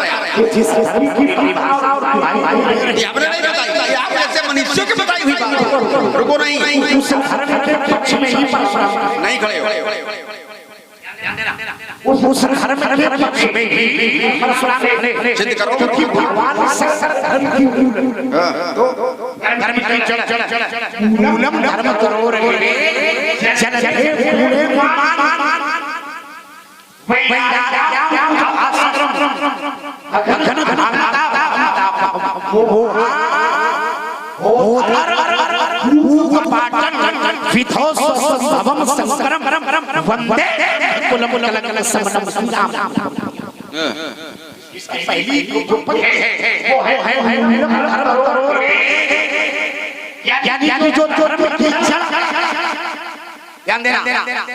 जिस धर्म की परिभाषा और दुहाई ये हमने नहीं बताई, आप जैसे मनुष्यों की बताई हुई बात। रुको नहीं, उस धर्म के पक्ष में ही नहीं खड़े हो, उस धर्म के पक्ष में ही सिद्ध करो कि भगवान शंकर धर्म की धर्म की चढ़ मूलम धर्म करो रे जन जने मूले मान वैराग्यम आश्रम अघन भागता ओ पाटन विधो स्वभवम संकरम वंदे कुलम कलकल समनम संग्राम। पहली जो वो है धर्म करो रे, यानी जो धर्म की जड़, ध्यान देना।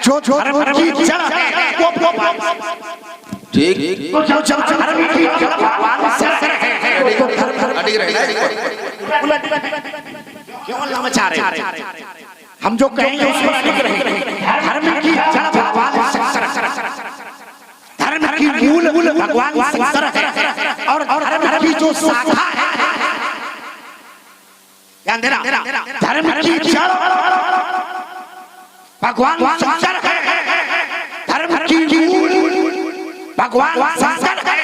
जो धर्म की जड़ है वो भगवान ठीक तो जब धर्म की जड़ भगवान से है तो धर्म अड़ी रहना क्यों लामचा रहे हम जो कहेंगे उस पर अडिग रहे। धर्म की जड़ भगवान धर्म की मूल भगवान शंकर है और धर्म की जो शाखा है ध्यान देना धर्म की जड़ भगवान शंकर है धर्म की मूल भगवान शंकर है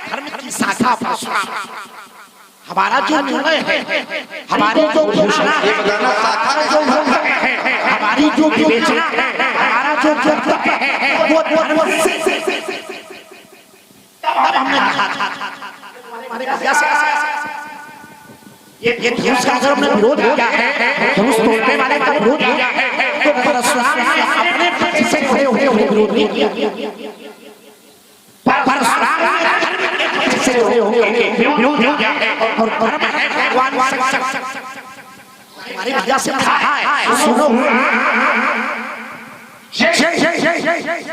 धर्म की शाखा परशुराम। हमारा जो निर्णय है हमारी जो घोषणा है हमारी जो विवेचना है हमारा जो कर्तव्य है वो धर्म से तब हमने कहा था हमारे अभ्यास ये धनुष का अगर हमने विरोध किया है धनुष तोड़ने वाले का विरोध किया है तो परशुराम ने अपने पक्ष से खड़े होकर विरोध नहीं किया। परशुराम ने धर्म के पक्ष से खड़े होकर विरोध किया और धर्म है भगवान शंकर। हमारी विद्या से कहा है सुनो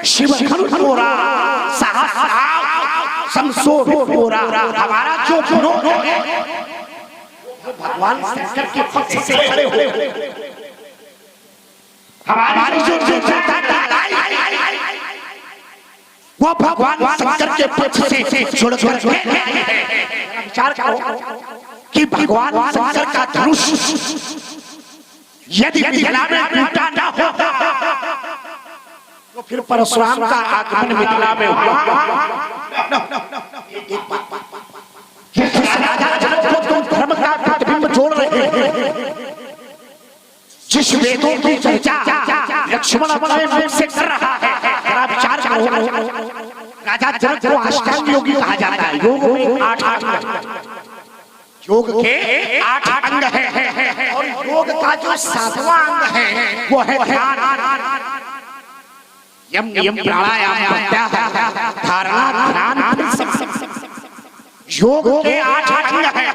शिव खंडोरा सहस्राव समसोरा हमारा जो विरोध भगवान शंकर के पक्ष से खड़े हो हमारी जो वो भगवान शंकर के पक्ष से छोड़कर विचार करो कि भगवान शंकर का धनुष यदि मिथिला में टूटा ना हो तो फिर परशुराम का आगमन मिथिला में हुआ। धर्म का प्रतिबिंब जोड़ रहे हैं जिस वेदों की चर्चा लक्ष्मण अपने मुख से कर रहा है जरा विचार करो। राजा जनक को अष्टांग योगी कहा जाता है। योग में 8 अंग योग के 8 अंग है और योग का जो 7वां अंग है वो है ध्यान। यम नियम प्राणायाम प्रत्याहार धारणा ध्यान योग के 8 अंग है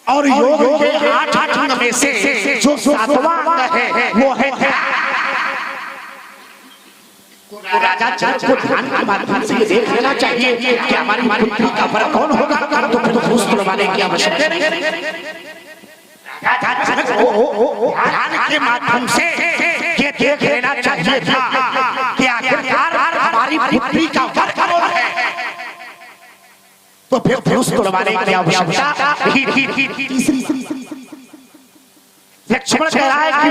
और योग के 8 अंग में से जो 7वां अंग है वो है राजा जनक को ध्यान के माध्यम से देख लेना चाहिए कि हमारी पुत्री का वर कौन होगा तो फिर तो धनुष तोड़वाने की आवश्यकता नहीं। राजा जनक को ध्यान के माध्यम से ये देख लेना चाहिए था कि आखिरकार हमारी पुत्री का वर कौन है तो फिर धनुष तोड़वाने की आवश्यकता तीसरी लक्ष्मण कह रहा है कि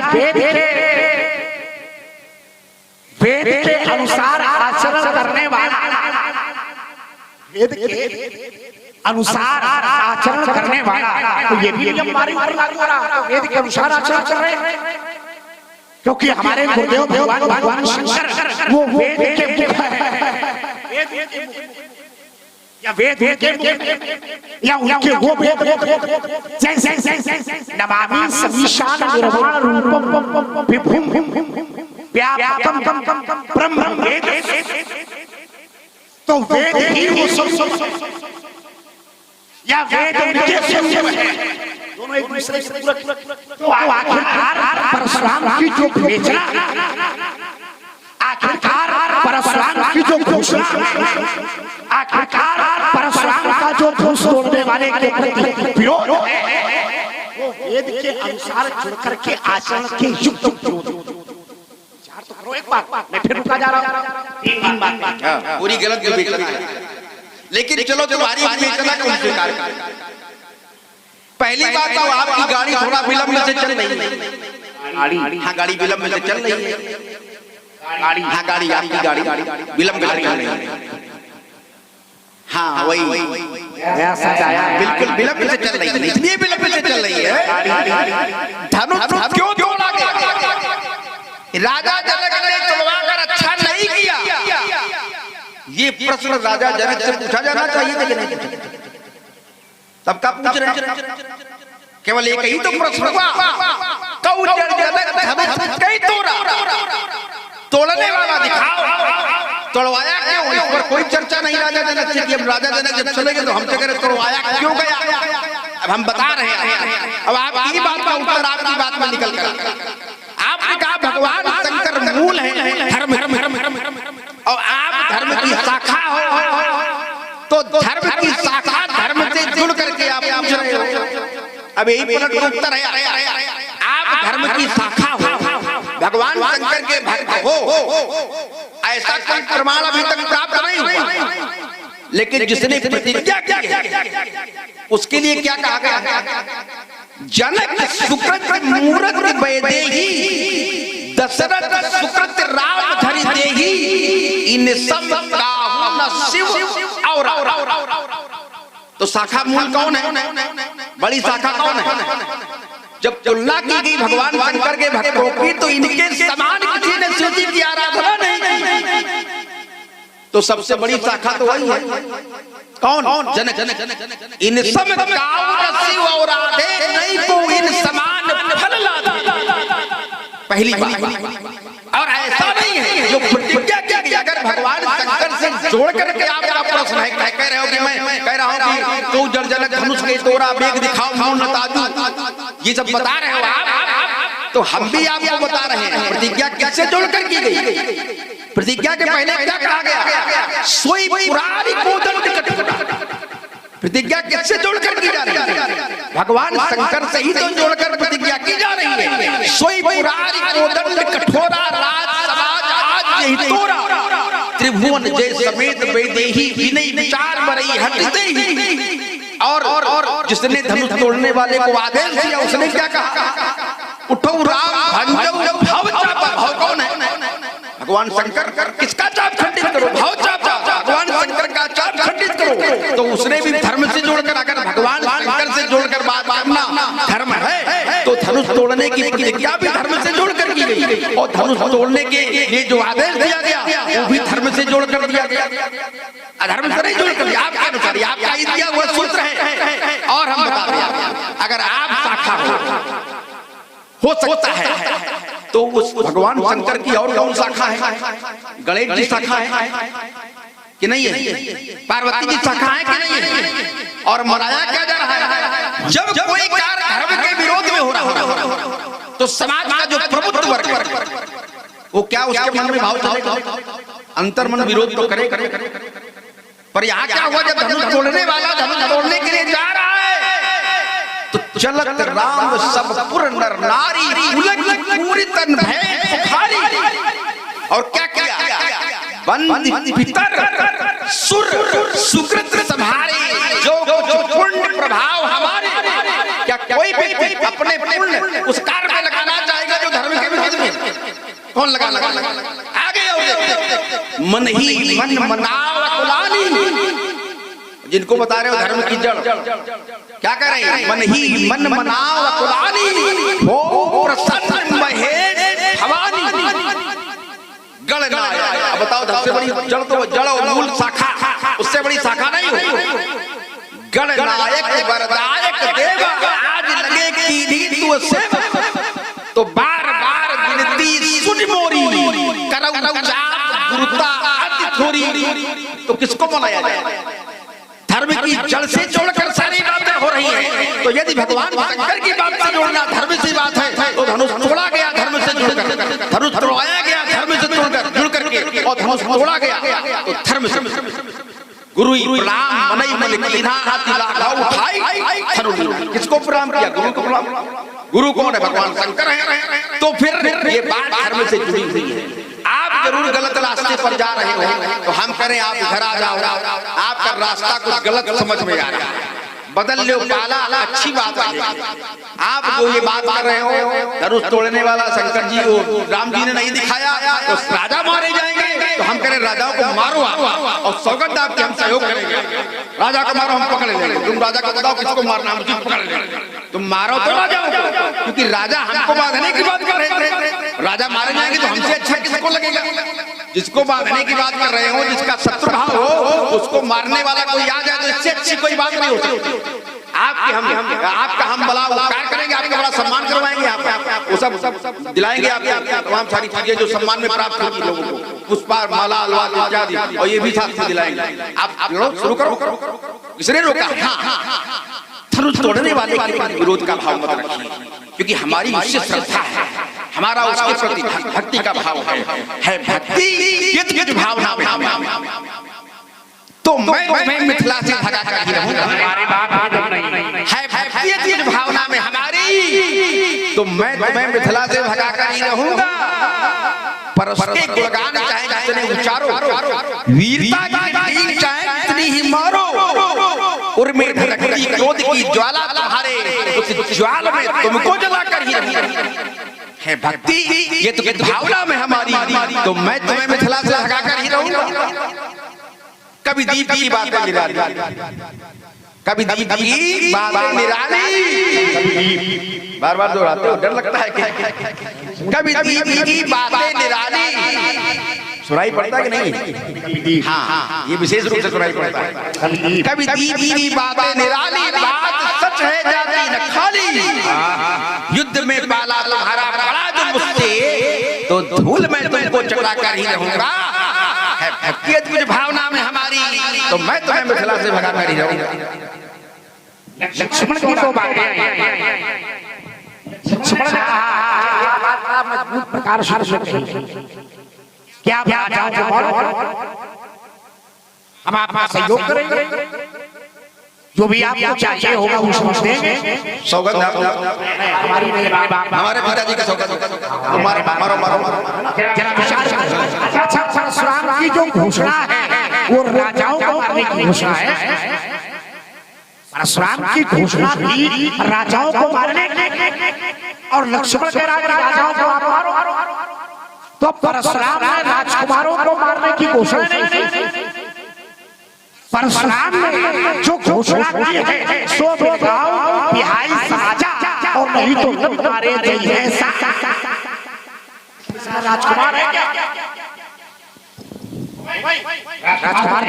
वेद के अनुसार आचरण करने वाला वेद के अनुसार आचरण करने वाला तो ये भी नियम हमारे ऊपर लागू हो रहा है। वेद के अनुसार आचरण कर रहे हैं क्योंकि हमारे गुरुदेव भगवान शंकर वो वेद के मुख है या वेद के या उनके वो वेद जैसे नमामि समीशान निर्वाण रूपम विभुम व्यापकम ब्रह्म वेद तो वेद ही वो सब या वेद उनके स्वरूप है दोनों एक दूसरे से पूरक। तो आखिरकार परशुराम की जो विवेचना आखिरकार परशुराम की जो घोषणा आखिरकार परशुराम का जो धनुष तोड़ने वाले के प्रति विरोध है वो वेद के अनुसार जुड़ करके आचरण के युक्त विरोध। तो करो एक बात मैं फिर रुका जा रहा हूं 3 बात पूरी गलत विवेचना है लेकिन चलो तुम्हारी विवेचना को स्वीकार कर। पहली बात तो आपकी गाड़ी थोड़ा विलंब से चल रही है। हाँ गाड़ी विलंब से चल रही है। हाँ गाड़ी आपकी गाड़ी विलंब से चल रही है। हाँ वही बिल्कुल विलंब से चल रही है। इसलिए विलंब से चल रही है। धनुष क्यों तोड़ा गया? राजा जनक ने तोड़वाकर अच्छा नहीं किया। ये प्रश्न राजा जनक से पूछा जाना चाहिए था कि नहीं? तब कब पूछ रहे हैं? केवल एक ही तो प्रश्न हुआ। तोड़ने वाला दिखाओ, तोड़वाया क्यों? इस पर कोई चर्चा नहीं राजा जनक से कि हम राजा जनक जब चले गए तो हम कह रहे तोड़वाया क्यों गया। अब हम बता रहे हैं। अब आपकी बात का उत्तर आपकी बात में निकल कर आपने कहा भगवान शंकर मूल है धर्म और आप धर्म की शाखा हो, तो धर्म की शाखा धर्म से जुड़ करके आप पूछ रहे हो। अब यही प्रश्न उत्तर है, आप धर्म की शाखा हो, भगवान शंकर के भक्त हो, ऐसा कोई प्रमाण अभी तक प्राप्त नहीं हुआ। लेकिन जिसने प्रतिज्ञा की उसके लिए क्या कहा गया? जनक सुकृत मूरत वैदेही दशरथ सुकृत राम धरि देही इन सब काहू न शिव और। तो शाखा मूल कौन है? बड़ी शाखा कौन है? जब तुलना की गई भगवान शंकर के भक्तों की तो इनके समान किसी ने शिव जी की आराधना नहीं की, तो सबसे बड़ी शाखा तो वही है। कौन? जनक। इन सब काहू न शिव और आधे नहीं को इन समान फल लादे। पहली बात। और ऐसा नहीं है जो प्रतिज्ञा की अगर भगवान शंकर से जोड़ करके आपका प्रश्न है, कह रहे हो कि मैं कह रहा हूं कि तू जल जनक धनुष के तोरा बेग दिखाओ मौन ताजू, ये सब बता रहे हो आप, तो हम भी आपको बता रहे हैं प्रतिज्ञा किससे जोड़कर की गई। प्रतिज्ञा के पहले क्या कहा गया? सोई पुरारी कोदंड कठोरा। प्रतिज्ञा किससे जोड़कर की जा रही है? भगवान शंकर से ही तो जोड़कर प्रतिज्ञा की जा रही है। सोई पुरारी कोदंड कठोरा राज समाज आज यही तोरा, त्रिभुवन जय समेत वैदेही विनय विचार बरई हटते ही। और जिसने धनुष तोड़ने वाले को आदेश दिया उसने क्या कहा? उठो राम भंजो भव चापा। भव कौन है? भगवान शंकर। किसका चाप खंडित करो? भव चापा। भगवान शंकर का चाप खंडित करो। तो उसने भी धर्म से जोड़कर, अगर भगवान शंकर से जोड़कर बात करना धर्म है तो धनुष तोड़ने की प्रतिज्ञा भी धर्म से जोड़कर की गई, और धनुष तोड़ने के लिए जो आदेश दिया गया वो भी धर्म से जोड़कर दिया गया, अधर्म से नहीं जोड़कर। आपके अनुसार आपका दिया हुआ सूत्र है। और हम बता रहे अगर आप शाखा हो सकता है तो उस भगवान शंकर की और कौन शाखा है? गणेश जी शाखा है कि नहीं है? पार्वती जी शाखा है कि नहीं है? और मनाया क्या जा रहा है? जब कोई कार्य धर्म के विरोध में हो रहा तो समाज का जो प्रबुद्ध वर्ग वो क्या उसके मन में भाव चलेगा? अंतर्मन विरोध तो करे। पर यहाँ क्या हुआ? जब धनुष तोड़ने वाला धनुष तोड़ने के लिए जा रहा है तो चलत राम सब पुर नर नारी उलट पूरी तन भय सुखारी। और क्या किया? बंद पितर सुर सुकृत संभारे जो पुण्य प्रभाव हमारे। क्या कोई भी अपने पुण्य उस कार्य में लगाना चाहेगा जो धर्म के विरोध में? कौन लगा? आगे मन ही मन मनाव अकुलानी। जिनको बता रहे हो धर्म की जड़, क्या कह रहे हैं? मन ही मन मनाव अकुलानी हो प्रसन्न महेश भवानी। गण अब बताओ धर्म से बड़ी जड़ तो जड़ और मूल शाखा, उससे बड़ी शाखा नहीं हो। गण नायक वरदायक देव आज लगे कीधी तू सेवा, तो बार बार विनती सुन मोरी करौ चाप गुरुता अति थोरी। तो किसको मनाया जाए? धर्म की जड़ से जोड़कर सारी बातें हो रही हैं। तो यदि भगवान शंकर की बात से जोड़ना धर्म से बात है तो धनुष तोड़ा गया धर्म से जुड़कर, धनुष तोड़ाया गया धर्म से जुड़ करके, और धनुष तोड़ा गया तो धर्म से। गुरु प्रणाम मनई मन कीन्हा हाथी लाघा उठाई। किसको प्रणाम किया? गुरु को प्रणाम। गुरु कौन है? भगवान शंकर है। तो फिर ये बात धर्म से जुड़ी हुई है। आप जरूर गलत रास्ते पर जा रहे हो तो हम करें आप घर आ जाओ, आपका रास्ता कुछ गलत समझ में आ रहा है, बदल लो काला। अच्छी बात है। आप जो ये बात कर रहे हो धनुष तोड़ने वाला शंकर जी को राम जी ने नहीं दिखाया तो राजा मारे जाएंगे, तो हम करें राजाओं को मारो और सौगंध आपकी हम सहयोग करेंगे। राजा को मारो, हम पकड़ लेंगे। तुम राजा को बताओ किसको मारना, हम तुझे पकड़ लेंगे। तुम मारो तो राजा, क्योंकि राजा हमको बांधने की बात कर रहे थे। राजा मारे जाएंगे तो हमसे अच्छा किसको लगेगा? जिसको बांधने की बात कर रहे हो, जिसका शत्रु भाव हो, उसको मारने वाला कोई आ जाए तो इससे अच्छी कोई बात नहीं होती। आपका हम बड़ा उपकार करेंगे, आपका बड़ा सम्मान करवाएंगे, वो सब दिलाएंगे आपको तमाम सारी चीजें जो सम्मान में प्राप्त होगी लोगों को, पुष्पा माला अलवार इत्यादि, और ये भी साथ दिलाएंगे। आप शुरू करो। किसने रोका? धनुष तोड़ने वाले के विरोध का भाव मत रखिए, क्योंकि हमारी उससे श्रद्धा है, हमारा उसके प्रति भक्ति का भाव है भक्ति यदि भावना में तो मैं मिथिला से भगा कर ही रहूंगा। हमारे बाप है भक्ति यदि भावना में हमारी तो मैं मिथिला से भगा कर ही रहूंगा। पर उसके गुणगान चाहे जितने उच्चारो, वीरता की नींद चाहे जितनी ही मारो, और मेरे भक्ति क्रोध की ज्वाला तुम्हारे उस ज्वाल में तुमको जला कर ही रहूंगा। है भक्ति ये तो भावना में हमारी तो मैं तुम्हें मिथिला से भगा कर ही रहूंगा। कभी दीप की बात है निराली, कभी दीप की बात है निराली, बार बार दोहराते हो डर लगता है क्या? कभी दीप की बात है निराली, सुनाई पड़ता है कि नहीं? हाँ, ये विशेष रूप से सुनाई पड़ता है। कभी दीप की बात है निराली, बात सच है जाती न खाली, युद्ध में पाला तुम्हारा बड़ा जो मुझसे तो धूल में तुमको चला कर ही रहूंगा। मुझे भावना में हमारी तो मैं तुम्हें मिथिला से भगा कर ही रहूंगा। लक्ष्मण की तो बात लक्ष्मण मजबूत प्रकार क्या हम आपका सहयोग करेंगे, जो भी आपको चाहिए होगा वो समझ देंगे। सौगंध हमारी हमारे पिताजी का सौगंध हमारे मारो अच्छा परशुराम की जो घोषणा है वो राजाओं को मारने की घोषणा है। परशुराम की घोषणा थी राजाओं को मारने और लक्ष्मण के राजाओं को मारो, तो परशुराम ने राजकुमारों को मारने की घोषणा नहीं। परशुराम ने जो घोषणा की है सो गाँव बिहाई राजा और नहीं तो मारे राजकुमार है क्या? राजकुमार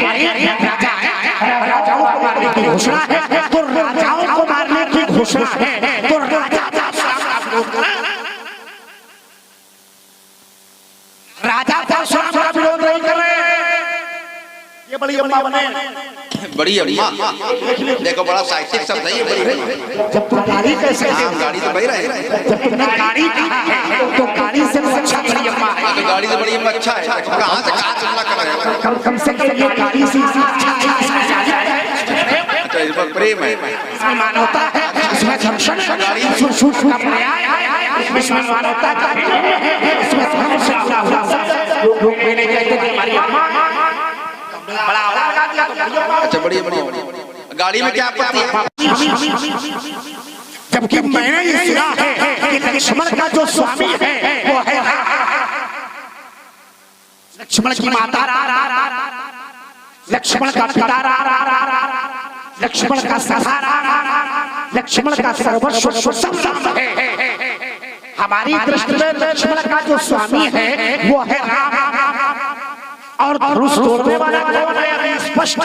राजा है, राजाओं को मारने की घोषणा है तो राजाओं को मारने की घोषणा है तो राजा परशुराम का विरोध नहीं कर रहे। ये बड़ी अम्मा बने, बड़ी अम्मा देखो बड़ा साहित्यिक शब्द है ये बड़ी। जब तुम गाड़ी कैसे गाड़ी तो बही रहे, जब तुमने गाड़ी तो गाड़ी से अच्छा बड़ी अम्मा है, तो गाड़ी से बड़ी अम्मा अच्छा है। कहाँ से कहाँ चलना कर रहे हो? कम से कम ये गाड़ी से अच्छा प्रेम है, इसमें मानवता है, इसमें दर्शन है, इसमें सूक्ष्म का न्याय है, इसमें मानवता का इसमें धर्म से जुड़ा हुआ सब लोग मैंने कहते हैं हमारी अम्मा बड़ा अच्छा बड़ी गाड़ी में क्या आपत्ति है? जबकि मैंने ये सुना है कि लक्ष्मण का जो स्वामी है वो है लक्ष्मण की माता लक्ष्मण का पिता लक्ष्मण का सहारा लक्ष्मण का सर्वस्व सब है। हमारी दृष्टि में लक्ष्मण का जो स्वामी है वो है राम और धनुष तोड़ने वाला स्पष्ट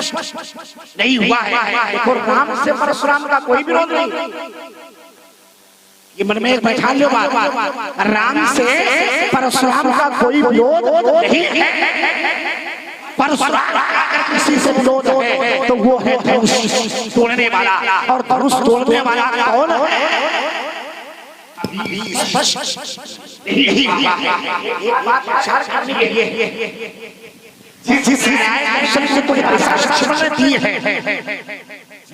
नहीं हुआ है और राम से परशुराम का कोई विरोध नहीं। ये मन में एक बैठा लो बात, राम से परशुराम का कोई विरोध नहीं है। परशुराम किसी से विरोध है तो वो है धनुष तोड़ने वाला, और धनुष तोड़ने वाला कौन है? स्पष्ट यही हुआ है। एक बात विचार करने के लिए लक्ष्मण ने दी है,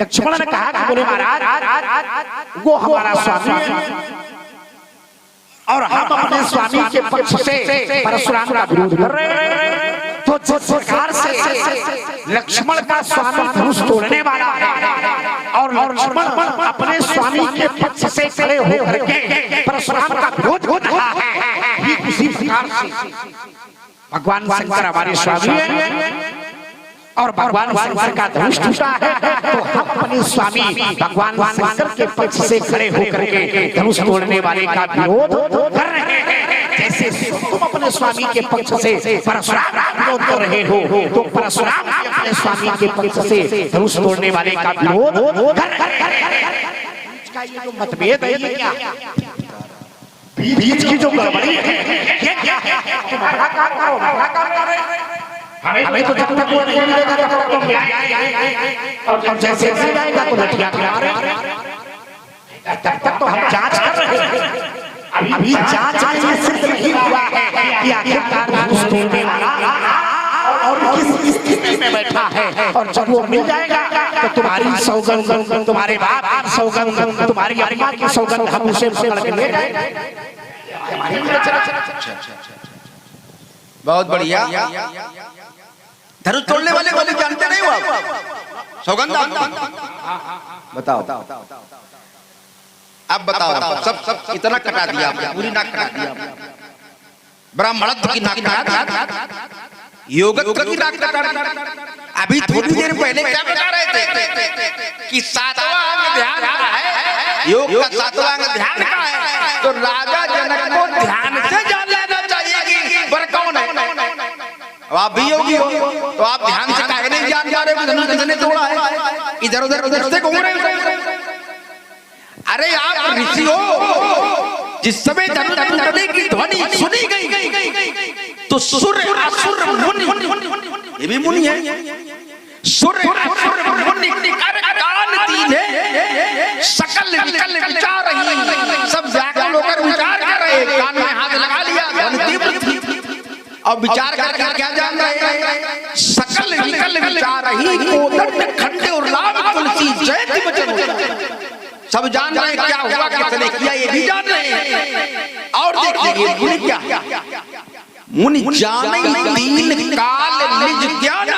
लक्ष्मण ने कहा कि बोले महाराज वो हमारा स्वामी है और हम अपने स्वामी के पक्ष से परशुराम का विरोध कर रहे हैं। तो जिस प्रकार से लक्ष्मण का स्वामी धनुष तोड़ने वाला है और लक्ष्मण अपने स्वामी के पक्ष से खड़े होकर के परशुराम का विरोध हो रहा है, उसी प्रकार से भगवान शंकर हमारे स्वामी है और भगवान शंकर का धनुष टूटा है तो हम अपने स्वामी भगवान शंकर के पक्ष से खड़े होकर के धनुष तोड़ने वाले का विरोध कर रहे हैं। जैसे तुम अपने स्वामी के पक्ष से परशुराम का विरोध कर रहे हो तो परशुराम अपने स्वामी के पक्ष से धनुष तोड़ने वाले का विरोध कर रहे हैं। इसका ये जो मतभेद है ये क्या बीच की जो गड़बड़ी है ये क्या है? तुम अपना काम करो, अपना काम कर रहे हैं। हमें तो जब तक वो नहीं मिलेगा तब तक तुम और जब जैसे मिल जाएगा तो लठिया खिला रहे हैं। तब तक तो हम जांच कर रहे हैं। अभी जांच में ये सिद्ध नहीं हुआ है कि आखिरकार धनुष तोड़ने वाला और किस स्थिति में बैठा है। और जब वो मिल जाएगा तो तुम्हारी सौगंध, तुम्हारे बाप सौगंध, तुम्हारी अम्मा की सौगंध हम उसे पकड़ के ले जाएंगे। बहुत बढ़िया। धनुष तोड़ने वाले को जानते नहीं हो आप? सौगंध बताओ, अब बताओ। सब इतना कटा दिया आपने, पूरी नाक कटा दिया, ब्राह्मणत्व की नाक कटा, योगत्व की नाक कटा। अभी थोड़ी देर पहले क्या बता रहे थे कि सातवां अंग ध्यान का है, योग का सातवां अंग ध्यान का है। तो राजा जनक को ध्यान से जान लेना चाहिए कि वर कौन है। अब आप भी योगी हो तो आप ध्यान से काहे नहीं जान जा रहे हो धनुष किसने तोड़ा है? इधर उधर से घूम रहे हो। अरे आप ऋषि हो, जिस समय धनुष टूटने की ध्वनि सुनी गई तो सुर असुर मुनि, ये भी मुनि है, सुर असुर मुनि कान तीन सकल विकल विचार रही, सब व्याकुल होकर विचार कर रहे, कान में हाथ लगा लिया, ध्वनि तीव्र थी। अब विचार करके क्या जान रहे हैं? सकल विकल विचार रही, कोदंड खंडे और राम तुलसी जयति वचन। सब जान रहे हैं क्या हुआ, किसने किया, ये भी जान रहे हैं। और देखिए मुनि क्या, मुनि जाने दीन काल निज ज्ञान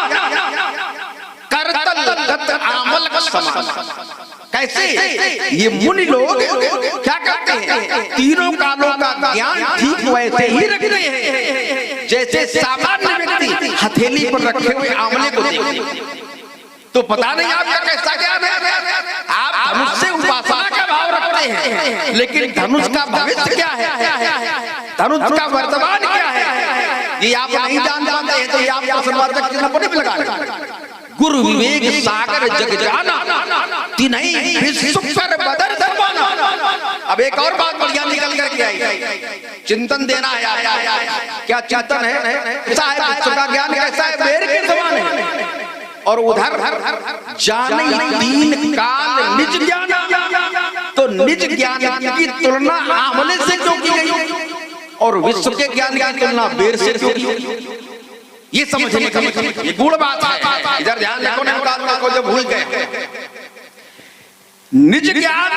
करतल गत आमल समान। कैसे ये मुनि लोग क्या करते हैं? तीनों कालों का ज्ञान ठीक वैसे ही रखते हैं जैसे सामान्य व्यक्ति हथेली पर रखे हुए आंवले को देखते। तो पता नहीं आपका कैसा ज्ञान है। आप धनुष से उपासना का भाव रखते हैं, लेकिन धनुष का भविष्य क्या है, धनुष का वर्तमान क्या है, ये आप नहीं जान पाते हैं। तो ये आप संवादक चिन्ह पर नहीं लगा। गुरु विवेक सागर जग जाना, तिन्हीं विश्व पर बदर दरबाना। अब एक और बात बढ़िया निकल करके आई, चिंतन देना है। क्या चिंतन है? कैसा है विश्व का ज्ञान, कैसा है? बेर के समान है। और उधर जाने दीन काल निज ज्ञान, तो निज ज्ञान की तुलना आंवले से क्यों की गई और विश्व के ज्ञान की तुलना बेर से क्यों की? ये समझने का ये गूढ़ बात है। इधर ध्यान रखो, नहीं बात को जो भूल गए। निज ज्ञान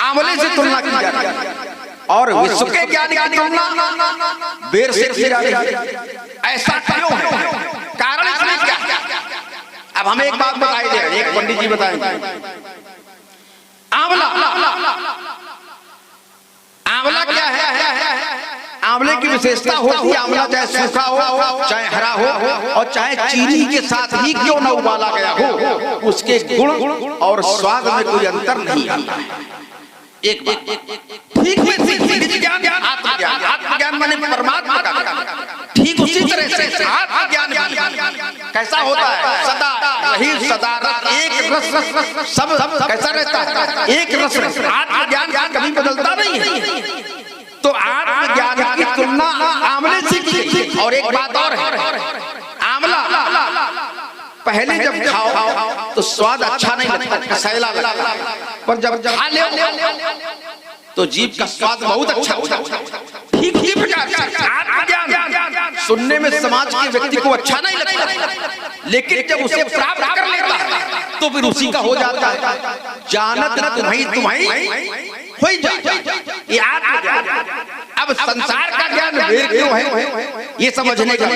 आंवले से तुलना की जाती है और विश्व के ज्ञान की तुलना बेर से की जाती है। ऐसा क्यों है? कारण इसमें क्या? अब हमें एक बात बताई दे रहे, एक पंडित जी बताएंगे। आंवला, आंवला क्या है? आंवले की विशेषता होती है, आंवला चाहे सूखा हो, चाहे हरा हो, और चाहे चीनी के साथ ही क्यों न उबाला गया हो, उसके गुण और स्वाद में कोई अंतर नहीं आता है। एक ठीक ज्ञान, आत्मज्ञान माने परमात्मा का, ठीक उसी तरह से आत्मज्ञान कैसा होता है? सदा वही सदा एक रस, सब कैसा रहता है? एक रस। आत्मज्ञान कभी बदलता नहीं है। तो आत्मज्ञान की तुलना आंवले से की। और एक बात और है, आंवला पहले जब खाओ तो स्वाद अच्छा नहीं लगता, कसैला लगता है, पर जब खा ले तो जीभ का स्वाद बहुत अच्छा होता है। ठीक ही प्रकार से आत्मज्ञान सुनने में समाज के व्यक्ति को अच्छा नहीं लगता, लेकिन जब उसे प्राप्त कर लेता है तो फिर उसी का हो जाता है। जानत न तुम्हारी हो जाए ये आत्मज्ञान। अब संसार का ज्ञान वेर क्यों है, ये समझने का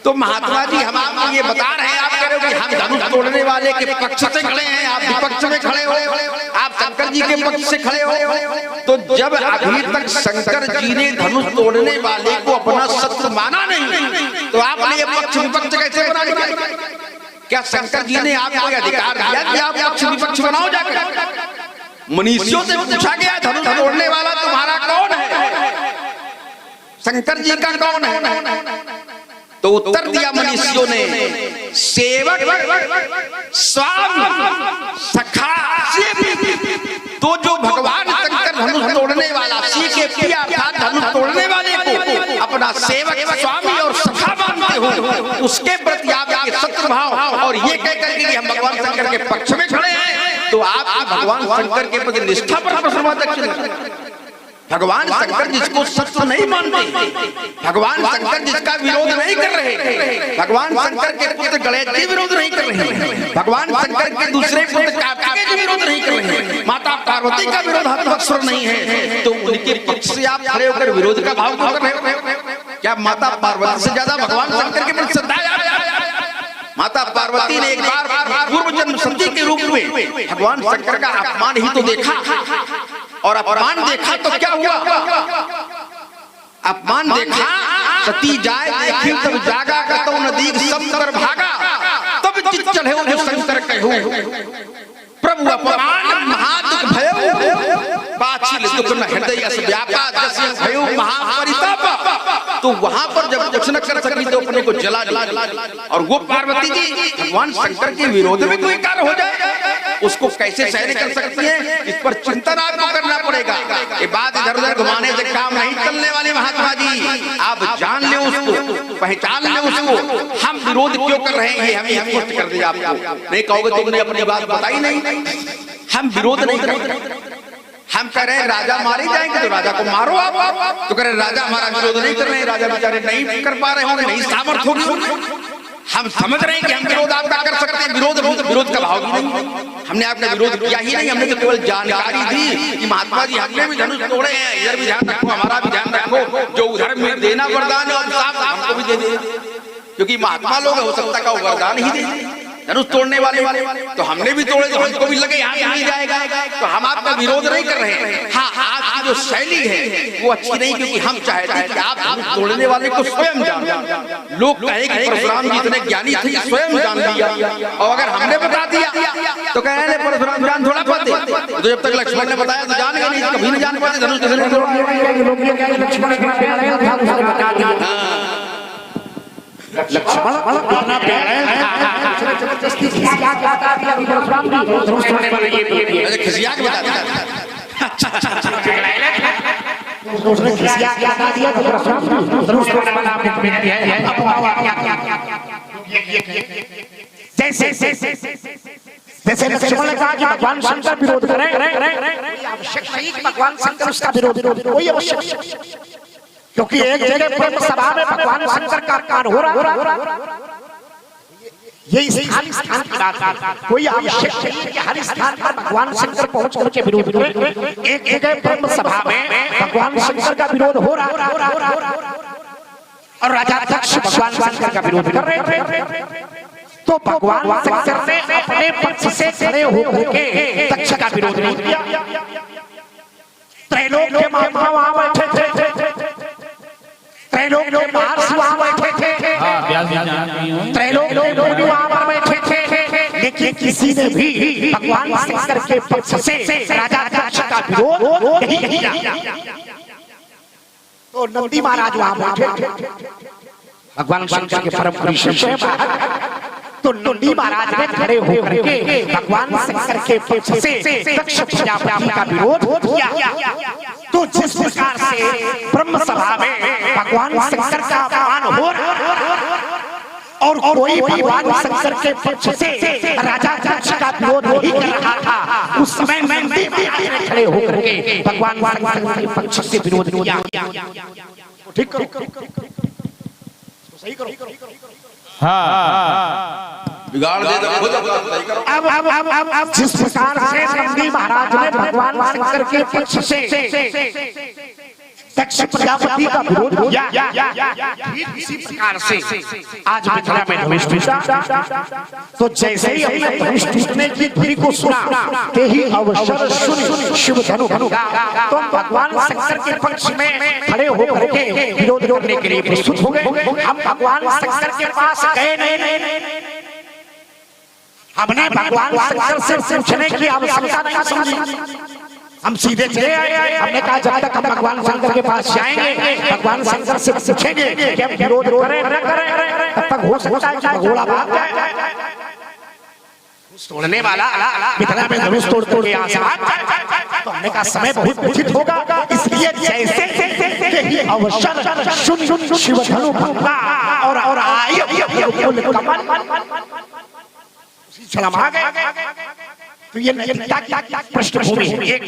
तो महात्मा जी हम आपको ये बता रहे हैं। आप कह रहे हो कि हम धनुष तोड़ने वाले के पक्ष से खड़े हैं, आप विपक्ष में खड़े हो, आप शंकर जी के पक्ष से खड़े हो। तो जब अभी तक शंकर जी ने धनुष तोड़ने वाले को अपना शत्रु माना नहीं, तो आपने ये पक्ष विपक्ष कैसे बना दिया? क्या शंकर जी ने आपको अधिकार दिया कि आप पक्ष विपक्ष बनाओ? जाकर मनीषियों से पूछा गया धनुष तोड़ने वाला तुम्हारा कौन है, शंकर जी का कौन है? तो उत्तर दिया मनीषियों ने, सेवक स्वामी सखा। तो जो भगवान शंकर धनुष तोड़ने वाला सीखे पिया अर्थात धनुष तोड़ने वाले को अपना सेवक स्वामी और सखा मानते हो, उसके प्रति आपके शत्रु भाव और ये कहकर कि हम भगवान शंकर के पक्ष में खड़े हैं, तो आप भगवान शंकर के प्रति निष्ठा पर प्रश्नवाचक चिन्ह भगवान शंकर जिसको शत्रु नहीं मानते, भगवान शंकर जिसका विरोध नहीं कर रहे, भगवान शंकर के पुत्र गणेश जी विरोध नहीं कर रहे, भगवान शंकर के दूसरे पुत्र कार्तिकेय जी विरोध नहीं कर रहे, माता पार्वती का विरोध हतभस्वर नहीं है, तो उनके पक्ष से आप खड़े होकर विरोध का भाव क्यों कर रहे हो? क्या माता पार्वती से ज्यादा भगवान शंकर के प्रति श्रद्धा है? माता पार्वती ने एक बार पूर्व जन्म सती के रूप में भगवान शंकर का अपमान ही तो देखा, और अपमान देखा तो क्या हुआ? अपमान देखा, सती जाए देखी तब जागा, कतौ नदी सब कर भागा, तब चित चढ़े जो शंकर कहूं, प्रभु अपमान महादुख भयो, पाछिल दुख न हृदय अस व्यापा, जैसे भयो महापरिताप। तो वहां पर जब कुछ न कर सकी तो अपने को जला दी, और वो पार्वती जी भगवान शंकर के विरोध में कोई कार्य हो जाए, उसको कैसे सहन कर सकती है? इस पर चिंतन आपको करना पड़ेगा। ये बात इधर उधर घुमाने से काम नहीं चलने वाले महात्मा जी, आप जान ले उसको, पहचान ले उसको। हम विरोध क्यों कर रहे हैं हमें स्पष्ट कर दिया आपको, नहीं कहोगे तुमने अपनी बात बताई नहीं। हम विरोध नहीं कर रहे, हम कह रहे हैं राजा मारे जाएंगे तो राजा को मारो आप, तो कह रहे राजा हमारा विरोध नहीं कर रहे हैं, राजा बेचारे नहीं कर पा रहे होंगे, नहीं सामर्थ्य होगी। हम समझ रहे हैं कि हम विरोध आपका कर सकते हैं, विरोध का भाव भी नहीं, हमने आपका विरोध किया ही नहीं, हमने तो केवल जानकारी दी कि महात्मा जी हमने भी धनुष तोड़े हैं, इधर भी ध्यान रखो, हमारा भी ध्यान रखो, जो उधर में देना वरदान है हमको भी दे दे, क्योंकि महात्मा लोग हो सकता है वो वरदान ही दे धनुष तोड़ने वाले, तो हमने भी तोड़े तो हमको भी लगे यहाँ नहीं जाएगा, तो हम आपका विरोध नहीं कर रहे हैं। हाँ, आज की जो शैली है वो अच्छी नहीं, क्योंकि हम चाहते हैं कि आप धनुष तोड़ने वाले को स्वयं जान, लोग कहे कि परशुराम जी इतने ज्ञानी थे, स्वयं जान दिया, और अगर हमने बता दिया तो कह रहे परशुराम जान थोड़ा पाते, तो जब तक लक्ष्मण ने बताया तो जान गए नहीं, कभी नहीं जान पाते धनुष कैसे नहीं लक्ष्मण अपना प्यार है, जबरदस्ती खिसिया के बता दिया कि परशुराम जी धनुष तोड़ने वाले ये खिसिया के बता दिया, उसने खिसिया के बता दिया कि परशुराम जी धनुष तोड़ने वाला आपने कह दिया है। अब जैसे लक्ष्मण ने कहा कि भगवान शंकर विरोध करें, आवश्यक नहीं कि भगवान शंकर उसका विरोध, कोई आवश्यक नहीं, क्योंकि एक जगह प्रेम सभा में भगवान शंकर का अपमान हो रहा, ये स्थान की बात है, कोई आवश्यक नहीं कि हर स्थान पर भगवान शंकर पहुंच करके विरोध करें। एक जगह प्रेम सभा में भगवान शंकर का विरोध हो रहा और राजा दक्ष भगवान शंकर का विरोध कर रहे थे, तो भगवान शंकर ने अपने पक्ष से खड़े होकर के दक्ष का विरोध नहीं किया। त्रैलोक के महात्मा वहां बैठे थे, त्रैलोक के महर्षि वहां बैठे थे, त्रैलोक के मुनि वहां पर बैठे थे, लेकिन किसी ने भी भगवान शंकर के पक्ष से राजा दक्ष का विरोध नहीं किया। तो नंदी महाराज वहां बैठे थे, भगवान शंकर के परम प्रिय शिष्य, तो नंदी महाराज ने खड़े होकर के भगवान शंकर के पक्ष से दक्ष प्रजापति का विरोध किया। तो जिस प्रकार से ब्रह्म सभा में भगवान शंकर का अपमान हो रहा और कोई भगवान शंकर के पक्ष से राजा दक्ष का विरोध नहीं कर रहा था, उस समय नंदी महाराज ने खड़े होकर के भगवान शंकर के पक्ष से विरोध किया। ठीक करो, सही करो, हाँ, बिगाड़ दे तो खुद सही करो। अब जिस प्रकार से नंदी महाराज ने भगवान शंकर के पक्ष से दक्ष प्रजापति का विरोध किया, इसी प्रकार से आज मिथिला में धनुष टूटा। तो जैसे ही हमने धनुष टूटने की ध्वनि को सुना, ते ही अवसर सुन शिव धनु तो भगवान शंकर के पक्ष में खड़े होकर के विरोध करने के लिए प्रस्तुत हो गए। हम भगवान शंकर के पास गए नहीं, हमने भगवान शंकर से पूछने की आवश्यकता नहीं समझी, हम सीधे चले आए। हमने कहा जब तक हम भगवान शंकर के पास जाएंगे, भगवान शंकर से पूछेंगे कि हम विरोध करें न करें, तब तक हो सकता है कि घोड़ा भाग जाए। तोड़ने वाला मिथिला में धनुष तोड़ तोड़ के आसमान, तो हमने कहा समय बहुत उचित होगा, इसलिए जैसे ही अवसर सुन शिव धनु भंगा और आयु कमल सलाम आ गए। तो ये पृष्ठभूमि है।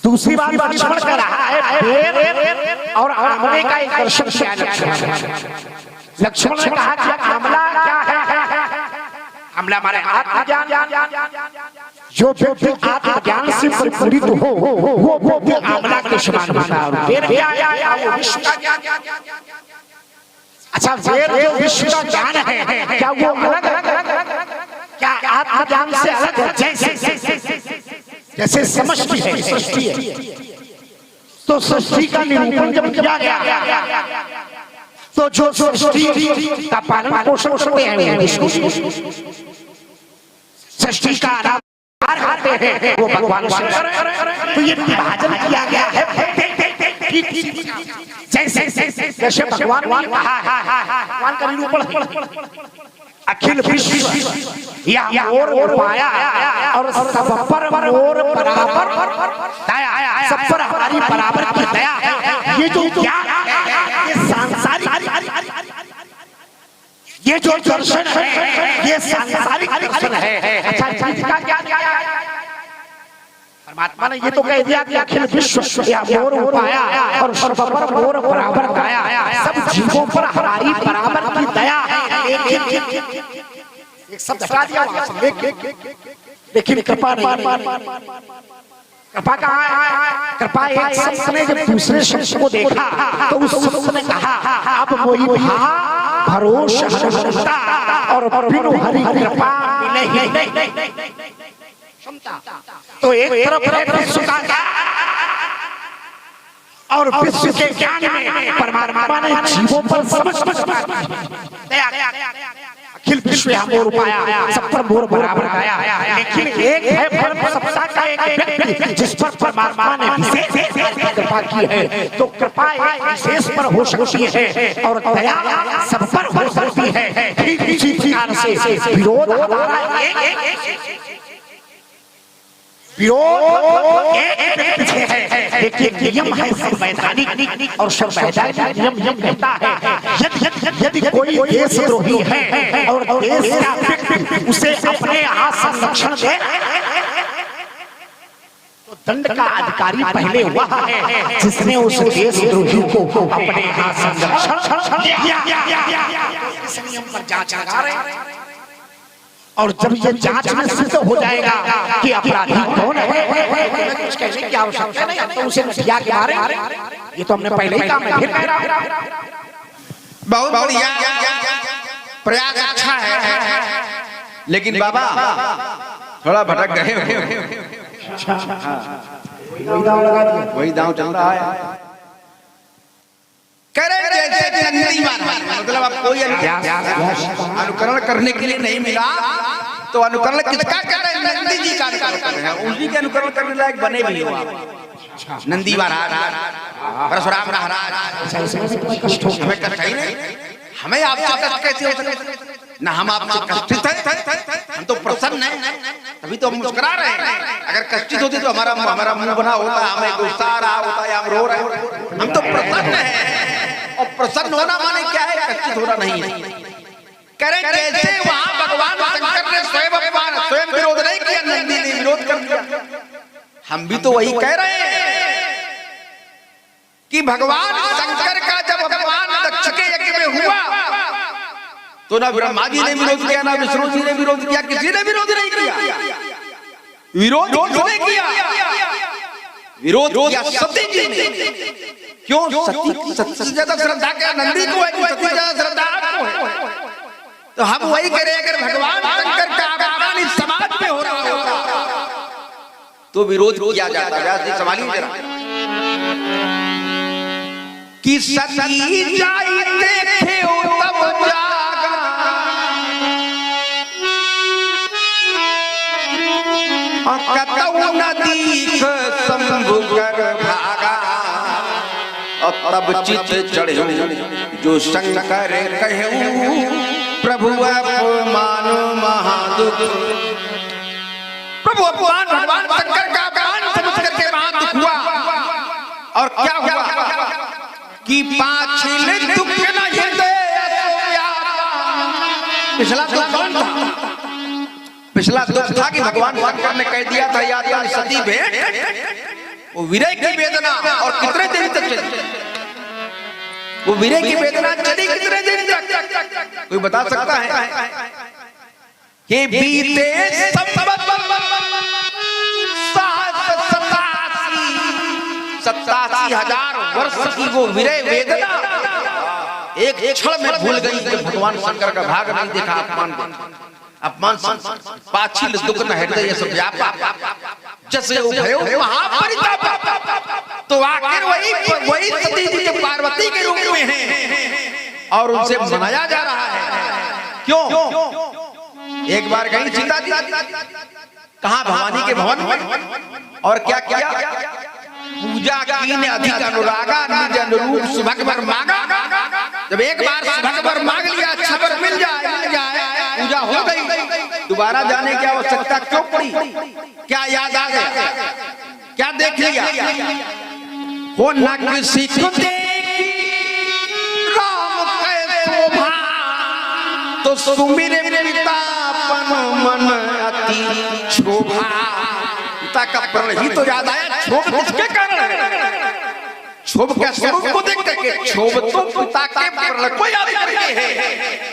दूसरी बात लक्ष्मण कह रहा है पेड़ और आमले का एक दर्शन किया लक्ष्मण ने कहा कि आमला क्या है? आमला हमारे आत्मज्ञान, जो व्यक्ति आत्मज्ञान से परिपूरित हो वो आमला के समान होता है। पेड़ क्या है? वो विश्व का ज्ञान। अच्छा, वेद जो विश्व का ज्ञान है क्या वो अलग है? क्या आत्मज्ञान से अलग है? जैसे समष्टि है, सृष्टि है, तो सृष्टि का निरूपण जब किया गया तो जो सृष्टि का पालन पोषण करते हैं सृष्टि का आधार करते हैं वो भगवान शंकर। तो ये विभाजन किया गया है जैसे भगवान ने कहा है, भगवान का निरूपण अखिल विश्व या मोर पाया और सब पर मोर बराबर दया, सब पर हमारी बराबर की दया है। ये जो ज्ञान है, ये सांसारिक, ये जो दर्शन है ये सांसारिक दर्शन है। अच्छा, इसका क्या परमात्मा ने ये तो कह दिया कि अखिल विश्व या मोर पाया और सब पर मोर बराबर दया, सब जीवों पर हमारी बराबर की दया है। एक शब्द हटा दिया लेकिन कृपा नहीं। कृपा कहाँ है? कृपा एक शब्द ने जब दूसरे शब्द को देखा तो उस शब्द ने कहा अब वही भरोसा और बिनु हरि कृपा मिले ही नहीं। तो एक तरफ विश्व का और विश्व के ज्ञान में परमात्मा ने जीवों पर समझ दया, अखिल विश्व या मोर पाया, सब पर मोर बराबर दया। लेकिन एक है सबका का एक व्यक्ति जिस पर परमात्मा ने विशेष कृपा की है। तो कृपा एक विशेष पर हो सकती है और दया सब पर हो सकती है। इसी प्रकार से विरोध हमारा एक नियम है संवैधानिक और संवैधानिक नियम कहता है यदि कोई देशद्रोही है और देश का व्यक्ति उसे अपने यहाँ संरक्षण दे तो दंड का अधिकारी पहले वह है जिसने उस देशद्रोही को अपने यहाँ संरक्षण दिया। इस नियम पर जांच लगा रहे हैं और जब ये जांच में सिद्ध हो जाएगा कि अपराधी कौन है, कुछ कहने की आवश्यकता नहीं, तो उसे मुखिया के मारे। ये तो हमने पहले ही कहा, मैं फिर कह रहा हूं। बहुत बढ़िया प्रयास अच्छा है, लेकिन बाबा थोड़ा भटक गए। वही दांव चल रहा है। मतलब आप कोई अनुकरण करने के लिए नहीं मिला तो अनुकरण किसका कर रहे हैं? नंदी जी का अनुकरण कर रहे हैं। उसी के अनुकरण करने लायक बने भी हो आप। नंदी महाराज, परशुराम महाराज, हमें कष्ट ही नहीं। हमें आपसे कष्ट कैसे हो सकता? ना हम आपसे कष्टित हैं, हम तो प्रसन्न हैं, तभी तो हम मुस्कुरा रहे हैं। अगर कष्टित होते तो हमारा मुंह बना होता, हमें गुस्सा आ रहा होता या हम रो रहे होते। हम तो प्रसन्न हैं और प्रसन्न होना माने क्या है? कष्टित होना नहीं है। करें जैसे वहां भगवान शंकर ने स्वयं विरोध नहीं किया, नंदी ने विरोध कर दिया। हम भी तो वही कह रहे हैं कि भगवान शंकर का जब अपमान दक्ष के यज्ञ में हुआ तो ना ब्रह्मा जी ने विरोध किया, ना विष्णु जी ने विरोध किया, किसी ने विरोध नहीं किया। विरोध किसने किया? विरोध किया सती जी ने। क्यों? सती से ज्यादा श्रद्धा क्या नंदी को है? सती से ज्यादा श्रद्धा आपको है। तो हम वही करें, अगर भगवान शंकर का अपमान इस समाज में हो रहा होता तो विरोध किया जाता। व्यास जी संभालिए जरा कि सती जाई देखे तब जागा, कतौ न दीख शंभु कर भागा, तब चित चढ़े जो शंकर कहूं प्रभु अपमान महादुख। प्रभु अपमान भगवान शंकर का अपमान समझ करके महादुख हुआ। और क्या हुआ कि पाछिल दुख न हृदय पिछला दुख कौन था? पिछला दुख था कि भगवान शंकर ने कह दिया था या सती भेंट वो विरह की वेदना और कितने दिन तक चली? वो विरह की वेदना चली कितने दिन तक? कोई बता सकता है? कि बीते 87,000 वर्ष की वो विरह वेदना एक क्षण में भूल गई कि भगवान शंकर का भाग नहीं देखा, अपमान पाछिल दुख न हृदय सब व्यापा जैसे उभयो महापरिताप। तो आखिर वही सती जी जो पार्वती के रूप में हैं और उनसे मनाया जा रहा है। क्यों? एक बार गई सीता जी कहां? भवानी के भवन में। और क्या किया? पूजा की ने अधिक अनुरागा निज अनुरूप सुभग वर मांगा। जब एक बार सुभग वर मांग लिया, अच्छा वर मिल जाए, पूजा हो गई, दोबारा जाने की आवश्यकता क्यों पड़ी? क्या याद आ गया? क्या देख लिया? हो न किसी को देखी राम कै शोभा, तो सुमिरे पितापन मन अति शोभा। पिता का प्रण ही तो याद आया। क्षोभ किसके कारण? क्षोभ के स्वरूप को देख करके क्षोभ तो पिता के प्रण को याद करके है।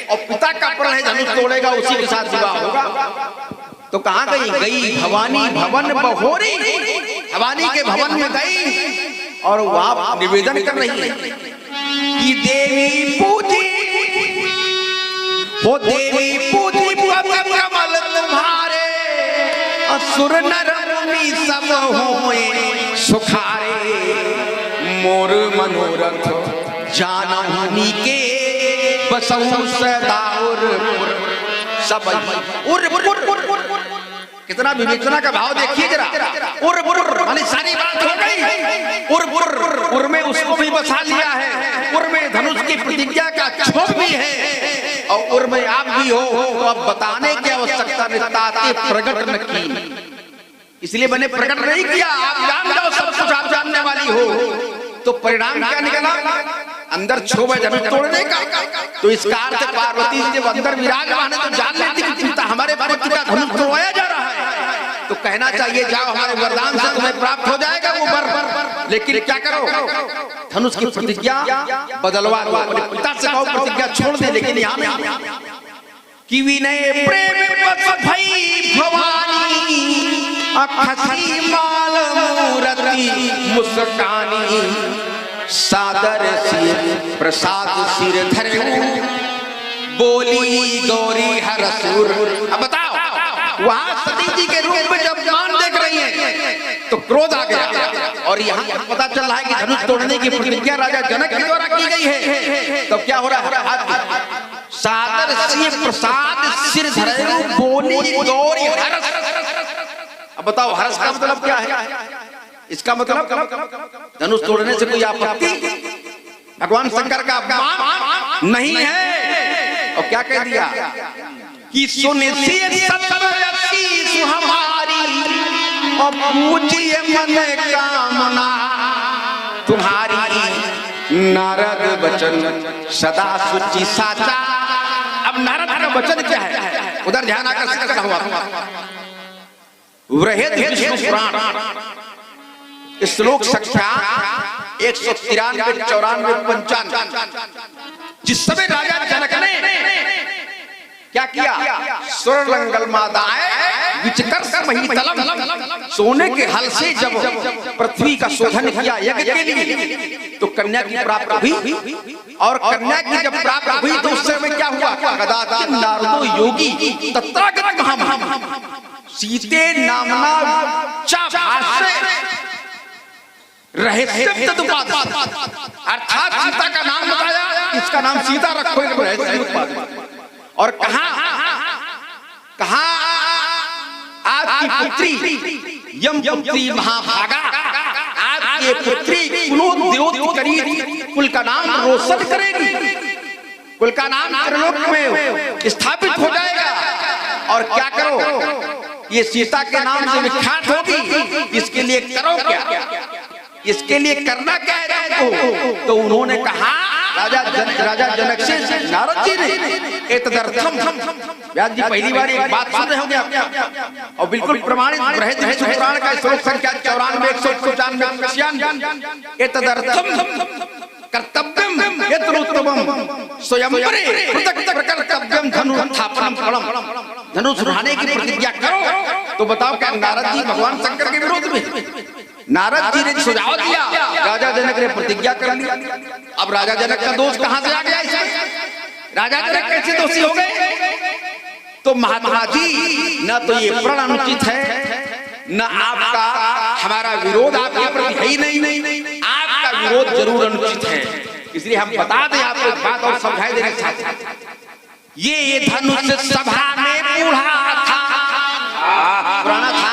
और पिता का प्रण है धनुष तोड़ेगा, उसी के साथ विवाह होगा। तो कहां गई? गई भवानी भवन बहोरी। भवानी के भवन में गई और वहां निवेदन कर रही है कि देवी पूजी, वो देवी पूजी कमल तुम्हारे, असुर नर मुनि सब होए सुखारे। मोर मनोरथ जाननी के बसहु सदा सब उर। कितना विवेचना का भाव देखिए जरा। उर माने सारी बात हो गई। उर में उसको भी बसा लिया है। उर में धनुष की प्रतिज्ञा का क्षोभ भी है और उर में आप भी हो। तो अब बताने की आवश्यकता नहीं, ताते प्रकट न की, इसलिए मैंने प्रकट नहीं किया। आप जान जाओ, सब कुछ आप जानने वाली हो। तो परिणाम क्या निकला? अंदर क्षोभ है धनुष तोड़ने का। तो इस कार से पार्वती जब अंदर विराजमान है तो जान लेती कि चिंता हमारे पति का धनुष तोड़वाया जा रहा है। तो कहना चाहिए जाओ हमारे वरदान से तुम्हें प्राप्त हो जाएगा वो वर। लेकिन क्या करो? धनुष की प्रतिज्ञा बदलवा दो। अपने पिता से कहो प्रतिज्ञा छोड़ दे। लेकिन यहाँ में कि विनय प्रेम बस भई भवानी, अखसी माल मूरति मुस्कानी। सादर सिर प्रसाद सिर धरऊ, बोली गौरी हरसुर। अब बताओ, वहां सती जी के रूप में जब जान देख रही है तो क्रोध आ गया। और यहाँ पता चल रहा है कि धनुष तोड़ने की प्रतिज्ञा राजा जनक के द्वारा की गई है। तब क्या हो रहा है? सादर सिर प्रसाद सिर धरऊ, बोली गौरी हरस। अब बताओ हर्ष का मतलब क्या है? इसका मतलब धनुष तोड़ने से कोई आपत्ति भगवान शंकर का अपमान नहीं है। और क्या कह दिया कि सुनिश्चित हमारी और पूजिए मन कामना तुम्हारी। नारद वचन सदा सुचि साचा। अब नारद का वचन क्या है? उधर ध्यान आकर्षित करना हुआ। बृहद विष्णु पुराण श्लोक संख्या 193, 94, 95। जिस समय राजा जनक ने क्या किया? स्वर्णलंगल मादाए विचकर महितलम, सोने के हल से जब पृथ्वी का शोधन किया यज्ञ के लिए तो कन्या की प्राप्त हुई। और कन्या की जब प्राप्त हुई तो उस समय क्या हुआ? कदाचित् नारदो योगी तत्रागत महामहिम सीते नामना चाभाष्य रहस्य तदुपादि। अर्थात सीता का नाम बताया, इसका नाम सीता रखो। और कहा आपकी पुत्री यमपुत्री महाभागा, आपकी पुत्री कुलोद्योत करी, कुल का नाम रोशन करेगी, कुल का नाम त्रिलोक में स्थापित हो जाएगा। और क्या करो? ये सीता के नाम से विख्यात होगी। इसके लिए करो क्या? इसके लिए करना क्या है? तो उन्होंने कहा राजा जनक से नारद जी ने एतदर्थम, व्यास जी पहली बार एक बात सुन रहे होंगे आप, और बिल्कुल प्रमाणित बृहद पुराण का श्लोक संख्या 94 एतदर्थम कर्तव्यम यत्रोत्तमम स्वयंवरे पृथक् कर्तव्यम धनुस्थापनम फलम, धनुष उठाने की प्रतिज्ञा करो। तो बताओ क्या नारद जी भगवान शंकर के विरोध में? नारद जी ने सुझाव दिया, राजा जनक ने प्रतिज्ञा कर ली। अब राजा जनक का दोष कहां से आ गया इसमें? राजा जनक कैसे दोषी हो गए? तो महात्मा जी न तो ये प्रण अनुचित है, न आपका हमारा विरोध आपके प्रति है ही नहीं, आपका विरोध जरूर अनुचित है। इसलिए हम बता दें आपको एक बात और समझाई देने चाहते, ये धनुष सभा में बूढ़ा था, पुराना था,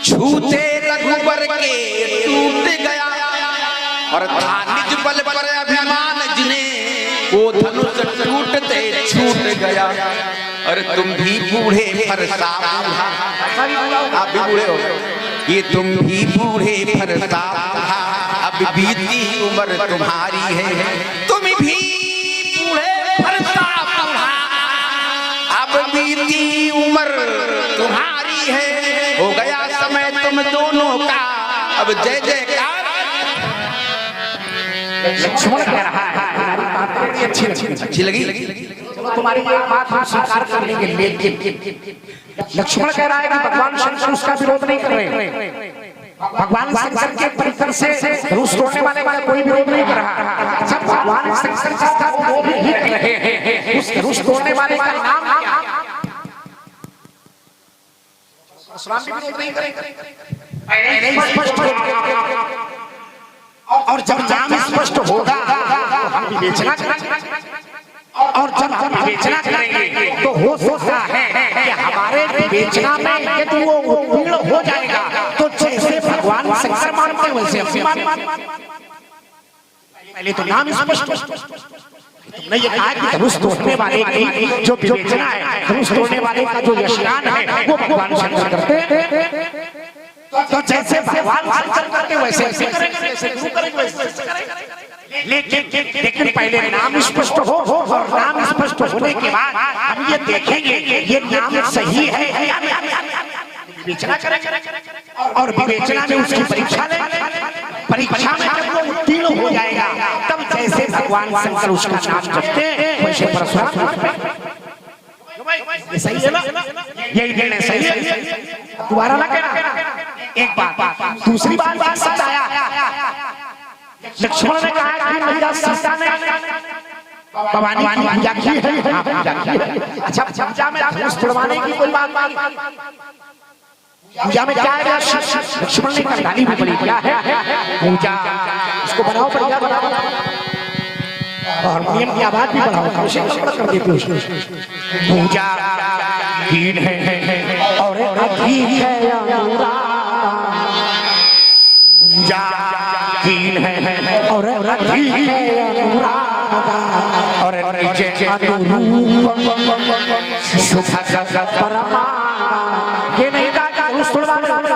छूते रघुबर के टूट गया, और था निज बल पर अभिमान जिन्हें, वो धनुष टूटते छूट गया। अरे तुम भी बूढ़े फरसा, आप भी बूढ़े हो, ये तुम भी बूढ़े फरसा, अब बीती उम्र तुम्हारी है, तुम भी बूढ़े फरसा, अब बीती उम्र तुम्हारी है, हो गया समय तुम दोनों का, अब जय जयकार। लक्ष्मण कह रहा है अच्छी लगी तुम्हारी एक बात हम स्वीकार कर लेंगे, लेकिन लक्ष्मण कह रहा है कि भगवान शंकर उसका विरोध नहीं कर रहे, भगवान शंकर के परिकर से धनुष तोड़ने वाले का कोई विरोध नहीं कर रहा, सब भगवान शंकर जिसका विरोध ही कर रहे हैं, उस धनुष तोड़ने वाले का नाम क्या? परशुराम भी विरोध नहीं करेंगे, स्पष्ट होगा, और जब नाम स्पष्ट होगा तो हम विवेचना करेंगे, और जब हम विवेचना करेंगे तो हो सकता है कि हमारे विवेचना में यदि वो उत्तीर्ण हो जाएगा तो जैसे भगवान शंकर मानते हैं वैसे हम मानेंगे। पहले तो नाम स्पष्ट, तुमने ये कहा कि धनुष तोड़ने वाले की जो विवेचना है, धनुष तोड़ने वाले का जो यशगान है वो भगवान शंकर करते हैं, तो जैसे भगवान शंकर करते वैसे ऐसे करेंगे, जैसे गुरु करेंगे वैसे करेंगे। लेकिन पहले नाम स्पष्ट हो, और नाम स्पष्ट होने के बाद हम ये देखेंगे ये नाम सही है या नहीं, विवेचना करेंगे, और विवेचना में उसकी परीक्षा लेंगे, परीक्षा में जब वो उत्तीर्ण हो जाएगा तब जैसे भगवान शंकर उसका नाम जपते हैं वैसे परशुराम। ये सही है ना? यही निर्णय सही है, दोबारा ना कहना। एक बात, दूसरी बात समझाया, लक्ष्मण ने कहा कि मैया सीता ने भवानी की पूजा की है, अच्छा पूजा में धनुष तोड़वाने की कोई बात नहीं, पूजा में क्या है? लक्ष्मण ने करधानी भी बड़ी क्या है पूजा, उसको बनाओ बढ़िया बनाओ, और नियम की आवाज भी बढ़ाओ, कर देते हो पूजा हीन है और अधीन है, पूजा हीन है और अधीन है, और नीचे अनुरूप शुभ परमा। ये नहीं कहा धनुष तोड़वाने वाले,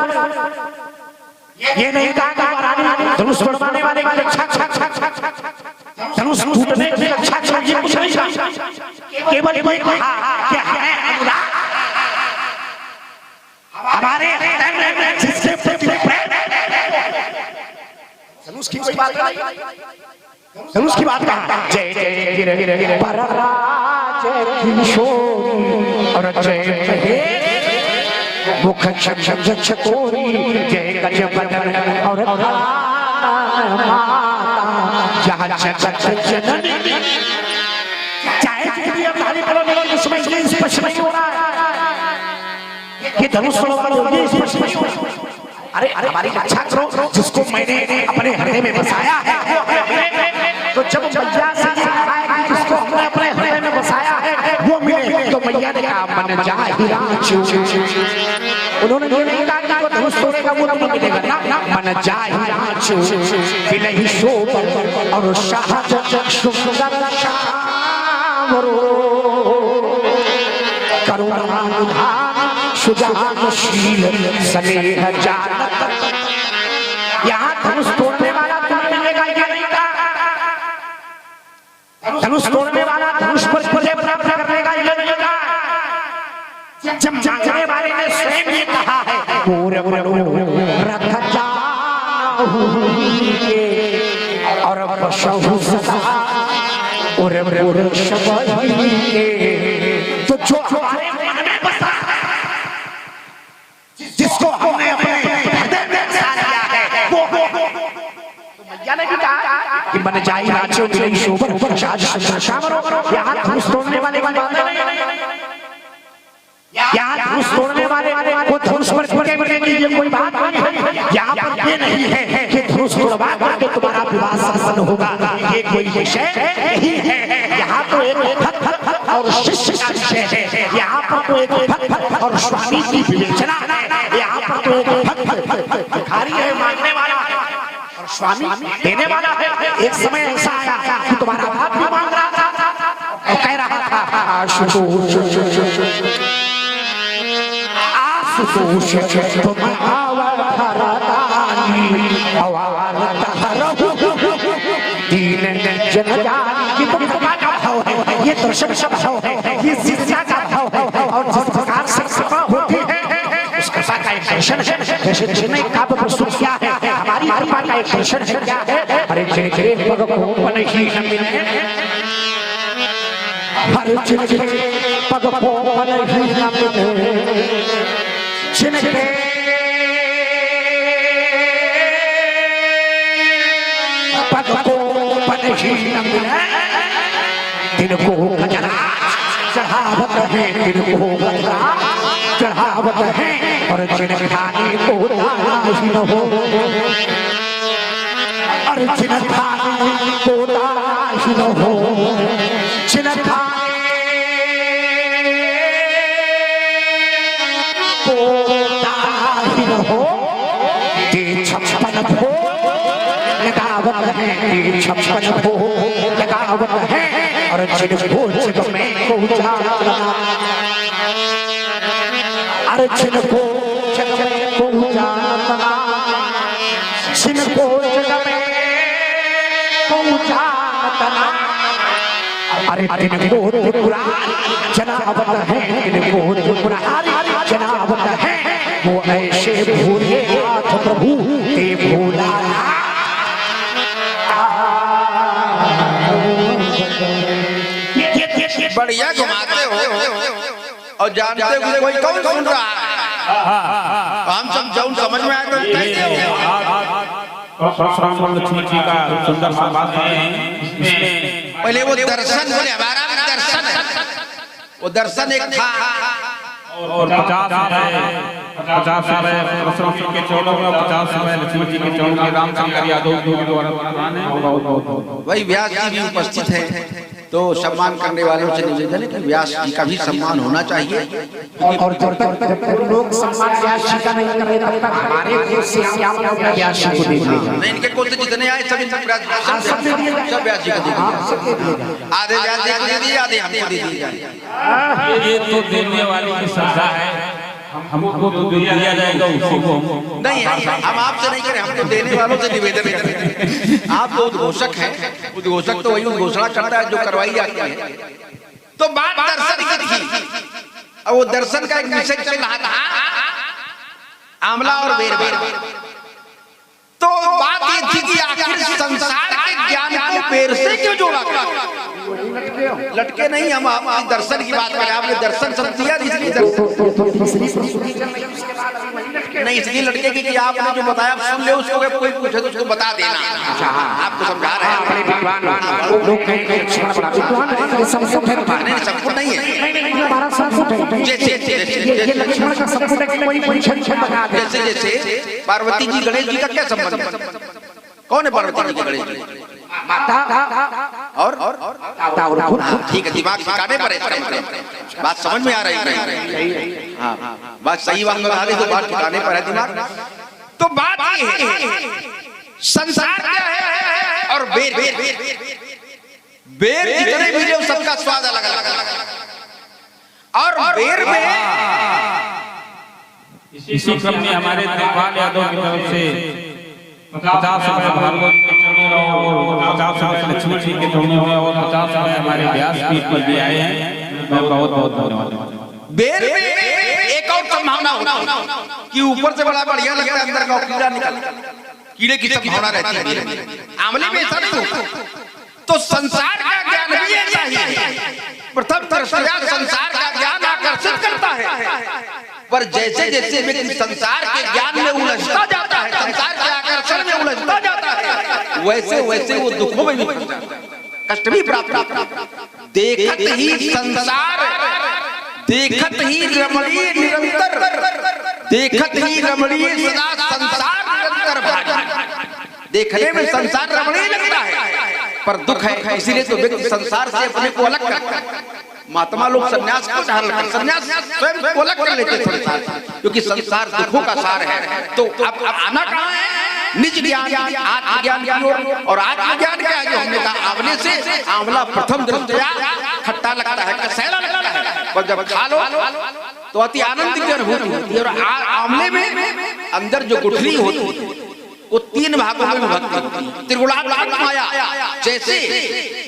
ये नहीं कहा धनुष तोड़वाने वाले की रक्षा, धनुष टूटने की रक्षा, ये कुछ नहीं कहा, केवल ये कहा कि हमारे जिससे धनुष की कोई बात नहीं, धनुष की बात कहा, जय जय गिर पराज किशोरी और जय मुख चकोरी, जय गज बदन और जहाँ जननी, चाहे हमारी उसमें ये स्पष्ट नहीं हो रहा है कि धनुष ये स्पष्ट नहीं हो रहा। अरे हमारी रक्षा करो, जिसको मैंने अपने हृदय में बसाया है, तो जब मैया से जिसको हमने अपने हृदय में बसाया है वो मिले, तो मैया ने कहा मन जाहि रांचू, उन्होंने नहीं कहा कि वो धनुष तोड़ेगा वो नहीं मिलेगा ना, मन जाहि रांचू बिलहि शोभ और शाह सुंदर श्यामरो, करुणा निधान सुजानशील स्नेह जानत। यहाँ धनुष तोड़ने वाला तुम्हें मिलेगा या नहीं कहा, धनुष तोड़ने वाला धनुष पर विजय प्राप्त करने का यज्ञ का जब जाने वाले ने स्वयं ये कहा है पूरे रथ जाहू और बशहु सदा और शबही तो जो हमारे मन में बसा जिसको हमने अपने हृदय में बसा लिया है वो मैया ने भी कहा कि बन जाई राजो मिले शोभन शाज शामरो यहाँ धनुष तोड़ने वाले को धनुष तोड़ने वाले को धनुष पर मिलेगी ये कोई बात नहीं है। यहाँ पर ये नहीं है कि धनुष तोड़वा करके तुम्हारा विवाह संपन्न होगा, ये कोई विषय नहीं है। यहाँ तो एक भक्त और शिष्य का विषय है। यहाँ पर तो एक भक्त और स्वामी की विवेचना है। यहाँ पर तो एक भक्त भिखारी है, मांगने वाला और स्वामी देने वाला है। एक समय ऐसा आया कि तुम्हारा बाप भी मांग रहा था और कह रहा था आशुतोष तुम आवर दीन जन जानी तुम का भाव है, ये दर्शन का भाव है, ये शिक्षा का भाव है। और जिस प्रकार से सभा होती है उसका का एक दर्शन है। जैसे जिन्हें काव्य प्रस्तुत किया है हमारी आत्मा का एक दर्शन है। क्या है? अरे जिनके पग को नहीं मिले, हर जिनके पग को नहीं मिले, जिनके पग को नहीं मिले, तिनको गजरा चढ़ावत है, तिनको गजरा चढ़ावत है। और जिन खाने को दास न हो, और जिन खाने को दास न हो, जिन खाने को दास न हो, ये 56 भो लगावत है, ये 56 भो लगावत है। और जिन भोज में पहुंचा, अरे जिनको जग में पहुंचाना, जिनको जग में पहुंचाना, अरे तिनको त्रिपुरा जनावत है, तिनको त्रिपुरा जनावत है। वो ऐसे भूले हाथ प्रभु ते भूला बढ़िया घुमाते हो और जानते हो कोई कौन सुन रहा है। हम सब जौन समझ में आए तो परशुराम लक्ष्मी जी का सुंदर सा बात है। पहले वो दर्शन बोले, हमारा दर्शन है, वो दर्शन एक था। और 50 समय परशुराम जी के चरणों में, 50 समय लक्ष्मी जी के चरणों में रामशंकर यादव जी के द्वारा वही व्यास जी भी उपस्थित है। तो सम्मान करने वालों से निवेदन है कि व्यास जी का भी सम्मान होना चाहिए। और जब तक लोग सम्मान व्यास जी का नहीं कर रहे तब तक हमारे देश से व्यास जी को दे दीजिए। नहीं, इनके कुल से जितने आए सब व्यास जी को दे दीजिए। आधे व्यास जी को दे दीजिए, आधे हमको दे दीजिए। ये तो देने वाली की सजा है, हमको तो दिया जाएगा उसी को। नहीं, हम आपसे नहीं करें, हम तो देने वालों से निवेदन करें। आप तो उद्घोषक हैं, उद्घोषक तो वही उद्घोषणा करता है जो करवाई जाती है। तो बात दर्शन की थी, और वो दर्शन का एक विषय चल रहा था, आंवला और बेर। तो बात ये थी कि आखिर संसार के ज्ञान को बेर से क्यों जोड़ा गया? लटके नहीं, हम आपके दर्शन की बात करें। आपने दर्शन सब दिया, इसलिए नहीं, इसलिए लटके की कि आपने जो बताया सुन ले, उसको कोई पूछे तो उसको बता देना। आपको समझा रहे हैं। संपूर्ण नहीं है, जैसे जैसे पार्वती जी गणेश जी का क्या संबंध? कौन है पार्वती जी गणेश जी? माता और ठीक है, दिमाग ठिकाने पर है। बात समझ में आ रही है। हाँ, बात सही बात बता दी तो बात ठिकाने पर है दिमाग। तो बात ये है, संसार क्या है और बेर जितने भी जो सबका स्वाद अलग अलग और बेर में इसी क्रम में हमारे नेपाल यादव की तरफ से 50 समय भागवत के चरणों में और 50 समय लक्ष्मी जी के चरणों में और 50 समय हमारे व्यासपीठ पर भी आए हैं। मैं बहुत बहुत धन्यवाद। बेर में एक और संभावना होती कि ऊपर से बड़ा बढ़िया लगता है, अंदर का कीड़ा निकल, कीड़े की संभावना रहती है। आंवले में ऐसा नहीं होता। तो संसार का ज्ञान भी ऐसा ही है। प्रथम दृष्टया संसार का ज्ञान आकर्षित करता है, पर जैसे जैसे व्यक्ति संसार के ज्ञान में उलझता जाता है, संसार के आकर्षण में उलझता जाता है, वैसे वैसे वो दुखों में भी फंस जाता है, कष्ट भी प्राप्त होता है। देखत ही संसार, देखत ही रमणीय निरंतर, देखत ही रमणीय सदा संसार निरंतर भागी। देखने में संसार रमणीय लगता है, पर दुख है, इसीलिए तो व्यक्ति संसार से अपने को अलग करता है। महात्मा लोग संन्यास को धारण कर, संन्यास स्वयं को अलग कर लेते संसार से, क्योंकि संसार दुखों का सार है। तो अब आना कहाँ है? निज ज्ञान, आत्मज्ञान की ओर। और आत्मज्ञान क्या है? जो हमने कहा आंवले से, आंवला प्रथम दृष्टया खट्टा लगता है, कसैला लगता है, पर जब खा लो तो अति आनंद की अनुभूति होती है। और आंवले में अंदर जो गुठली होती है वो 3 भागों में विभक्त होती है। त्रिगुणात्मक माया जैसे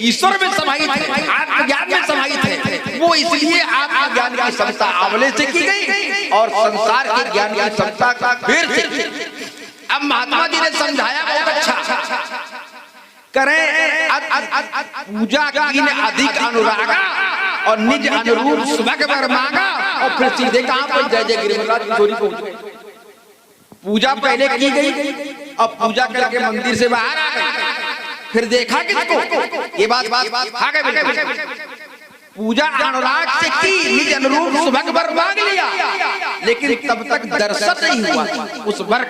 ईश्वर में समाहित है, आत्मज्ञान में समाहित है, वो इसलिए आत्मज्ञान की समता आंवले से की गई और संसार के ज्ञान की समता फिर से। अब महात्मा जी ने समझाया बहुत अच्छा, करें पूजा की ने अधिक अनुरागा और निज अनुरूप सुभग वर मांगा। और फिर सीधे कहां पर जय जय गिरिराज किशोरी को पूजा पहले की गई, अब पूजा करके मंदिर से बाहर आ गए, फिर देखा किसको? ये बात आ गए। पूजा अनुराग से की, निज अनुरूप सुभग वर मांग लिया, लेकिन तब तक दर्शन नहीं हुआ उस वर।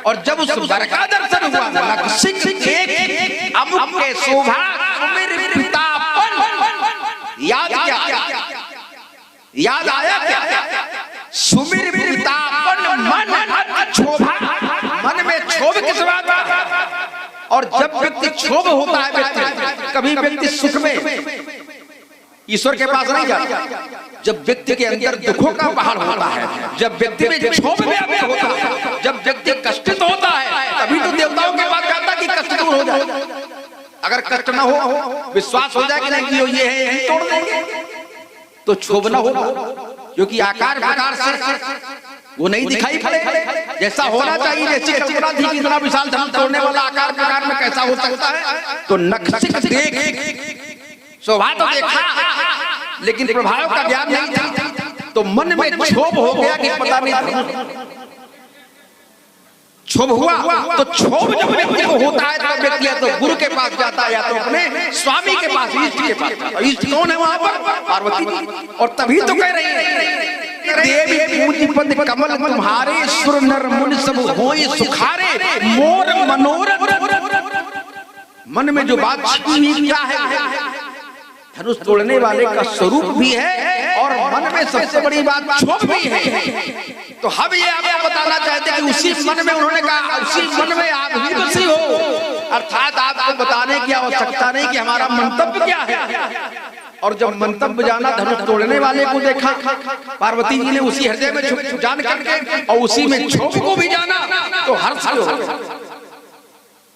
और जब उस वर का दर्शन हुआ, अमुक के शोभा सुमिर पितापन, याद क्या? याद आया क्या? सुमिर पितापन मन क्षोभा, मन में क्षोभ किस बात का? और जब व्यक्ति क्षोभ होता है, व्यक्ति कभी व्यक्ति सुख में ईश्वर के पास नहीं जाता। जब व्यक्ति के अंदर दुखों का पहाड़ होता है, जब व्यक्ति में क्षोभ व्याप्त होता है, जब व्यक्ति कष्टित होता है, तभी तो देवताओं के पास जाता है कि कष्ट दूर हो जाए। अगर कष्ट न हो, विश्वास हो जाए कि नहीं कि ये है, यही तोड़ देंगे, तो क्षोभ न हो, क्योंकि आकार प्रकार से वो नहीं दिखाई पड़े जैसा होना चाहिए। जैसी कल्पना थी कि इतना विशाल धनुष तोड़ने वाला आकार प्रकार में कैसा हो सकता है, तो नक्शिक देख शोभा तो देखा, लेकिन प्रभाव का ज्ञान नहीं था, तो मन में क्षोभ हो गया कि पता नहीं क्षोभ हुआ। तो क्षोभ जब व्यक्ति को होता है, तो व्यक्ति या तो गुरु के पास जाता है या तो अपने स्वामी के पास, इष्ट के पास। इष्ट कौन है वहां पर? पार्वती जी। और तभी तो कह रही है, देवी पूजी पद कमल तुम्हारे, सुर नर मुनि सब होए सुखारे, मोर मनोरथ। मन में जो बात छिपी हुई क्या है? धनुष तोड़ने वाले का स्वरूप भी है और मन में सबसे बड़ी बात क्षोभ भी है। तो हम ये आपको बताना चाहते हैं कि उसी मन में उन्होंने कहा, उसी मन में आप भी बसी हो, अर्थात आपको बताने की आवश्यकता नहीं कि हमारा मंतव्य क्या है। और जब मंतव्य जाना, धनुष तोड़ने वाले को देखा, पार्वती जी ने उसी हृदय में जान करके और उसी में क्षोभ को भी जाना, तो हर्ष हो।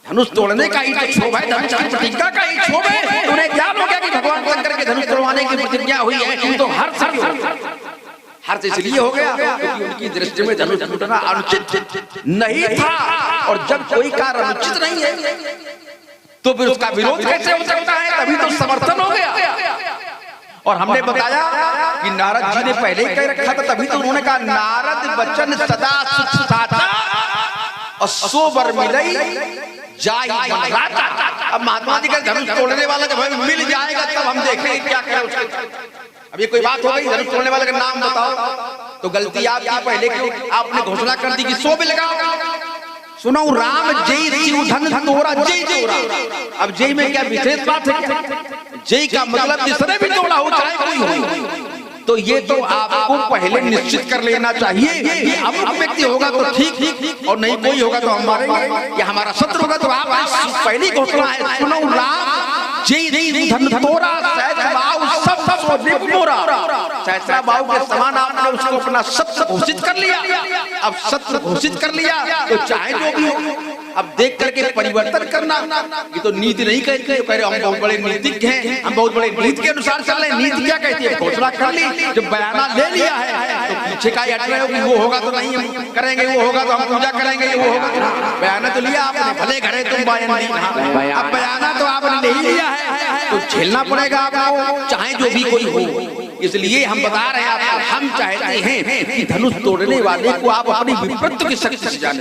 धनुष तोड़ने का ही तो क्षोभ है, धनुष प्रतिज्ञा का ही क्षोभ है। तो उन्हें ज्ञान हो गया कि भगवान शंकर के धनुष तोड़वाने की प्रतिज्ञा हुई है, तो हर्ष इसलिए हो गया क्योंकि उनकी दृष्टि में धनुष टूटना अनुचित नहीं था। और जब कोई कार्य अनुचित नहीं है, तो फिर उसका विरोध कैसे हो सकता है? तभी तो समर्थन हो गया। और हमने बताया कि नारद जी ने पहले ही कह रखा था, तभी तो उन्होंने कहा, नारद वचन सदा सुख साचा और सोबर मिलई जाई राता। अब महात्मा जी का धनुष तोड़ने वाला जब हमें मिल जाएगा, तब हम देखेंगे क्या करें उसके। अब ये कोई बात हो गई, धनुष तोड़ने वाले का नाम बताओ, तो गलती आपकी पहले क्यों आपने घोषणा कर दी कि सो भी लगाओ। सुनो, राम जय शिव धन तोड़ा जय तोड़ा। अब जय में क्या विशेष बात है? जय का मतलब जिसने भी तोड़ा हो, चाहे कोई हो। तो ये तो आपको पहले निश्चित कर लेना चाहिए कि अब व्यक्ति होगा तो ठीक, और नहीं कोई होगा तो हम मारेंगे, या हमारा शत्रु होगा तो आप पहली घोषणा है, सुनो राम जय धन तोड़ा सब पौधे को मोरा। सहस्रा बाहु के समान आपने उसको अपना सत्य घोषित कर लिया। अब सत्य घोषित कर लिया तो चाहे जो भी हो, अब देख करके परिवर्तन करना। ये तो नीति नहीं कहती है, कह रहे हम बहुत बड़े नीतिज्ञ हैं, हम बहुत बड़े नीति के अनुसार चल रहे हैं। नीति क्या कहती है? घोषणा कर ली, जब बयाना ले लिया है तो पीछे का हट रहे हो कि वो होगा तो नहीं हम करेंगे, वो होगा तो हम पूजा करेंगे, वो होगा तो बयाना तो लिया आपने, भले घड़े तुम बयान नहीं। अब बयाना तो आपने ले लिया है तो झेलना पड़ेगा आपको, चाहे जो भी कोई हो। इसलिए हम बता रहे हैं आपको, हम चाहते हैं कि धनुष तोड़ने वाले को आप अपनी विप्रत्व की शक्ति से जाने।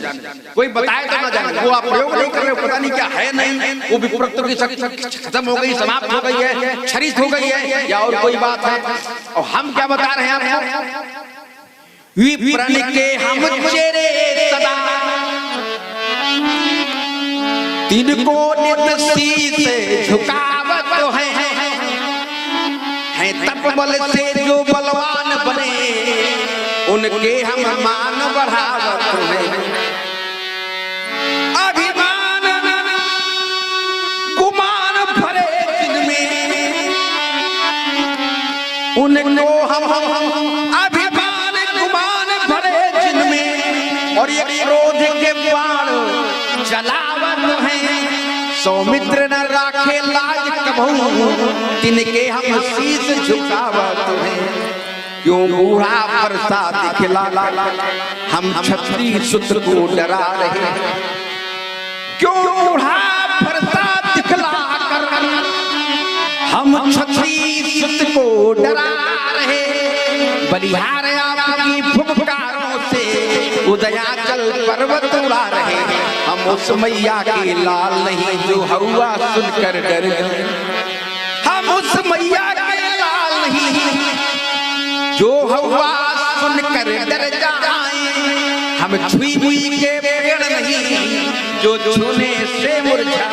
कोई बताए तो ना जाने, वो आप प्रयोग नहीं कर रहे हो, पता नहीं क्या है नहीं, वो विप्रत्व की शक्ति खत्म हो गई, समाप्त हो गई है, क्षरित हो गई है, या और कोई बात है। और हम क्या बता रहे हैं आपको? विप्रण के हम चेहरे सदा तिनको नित शीश झुकावत है तप बल से जो बलवान बने उनके हम मान बढ़ावत हैं। अभिमान गुमान भरे जिनमें उनको हम अभिमान गुमान भरे जिनमें और ये क्रोध के बाण जलावत हैं। सौमित्र न राखे लाज कबहू तिनके हम शीश झुकावत हैं। क्यों बूढ़ा फरसा दिखला हम क्षत्रिय सुत को डरा रहे। क्यों बूढ़ा फरसा दिखला कर हम क्षत्रिय सुत को डरा रहे। बलिहार आपकी फुफकारों से उदयाचल पर्वत उड़ा रहे। हम उस मैया के लाल नहीं जो हवा सुनकर डर गए। हम उस मैया के लाल नहीं जो हवा सुनकर डर जाए। हम छुई हुई के पेड़ नहीं जो छूने से मुरझा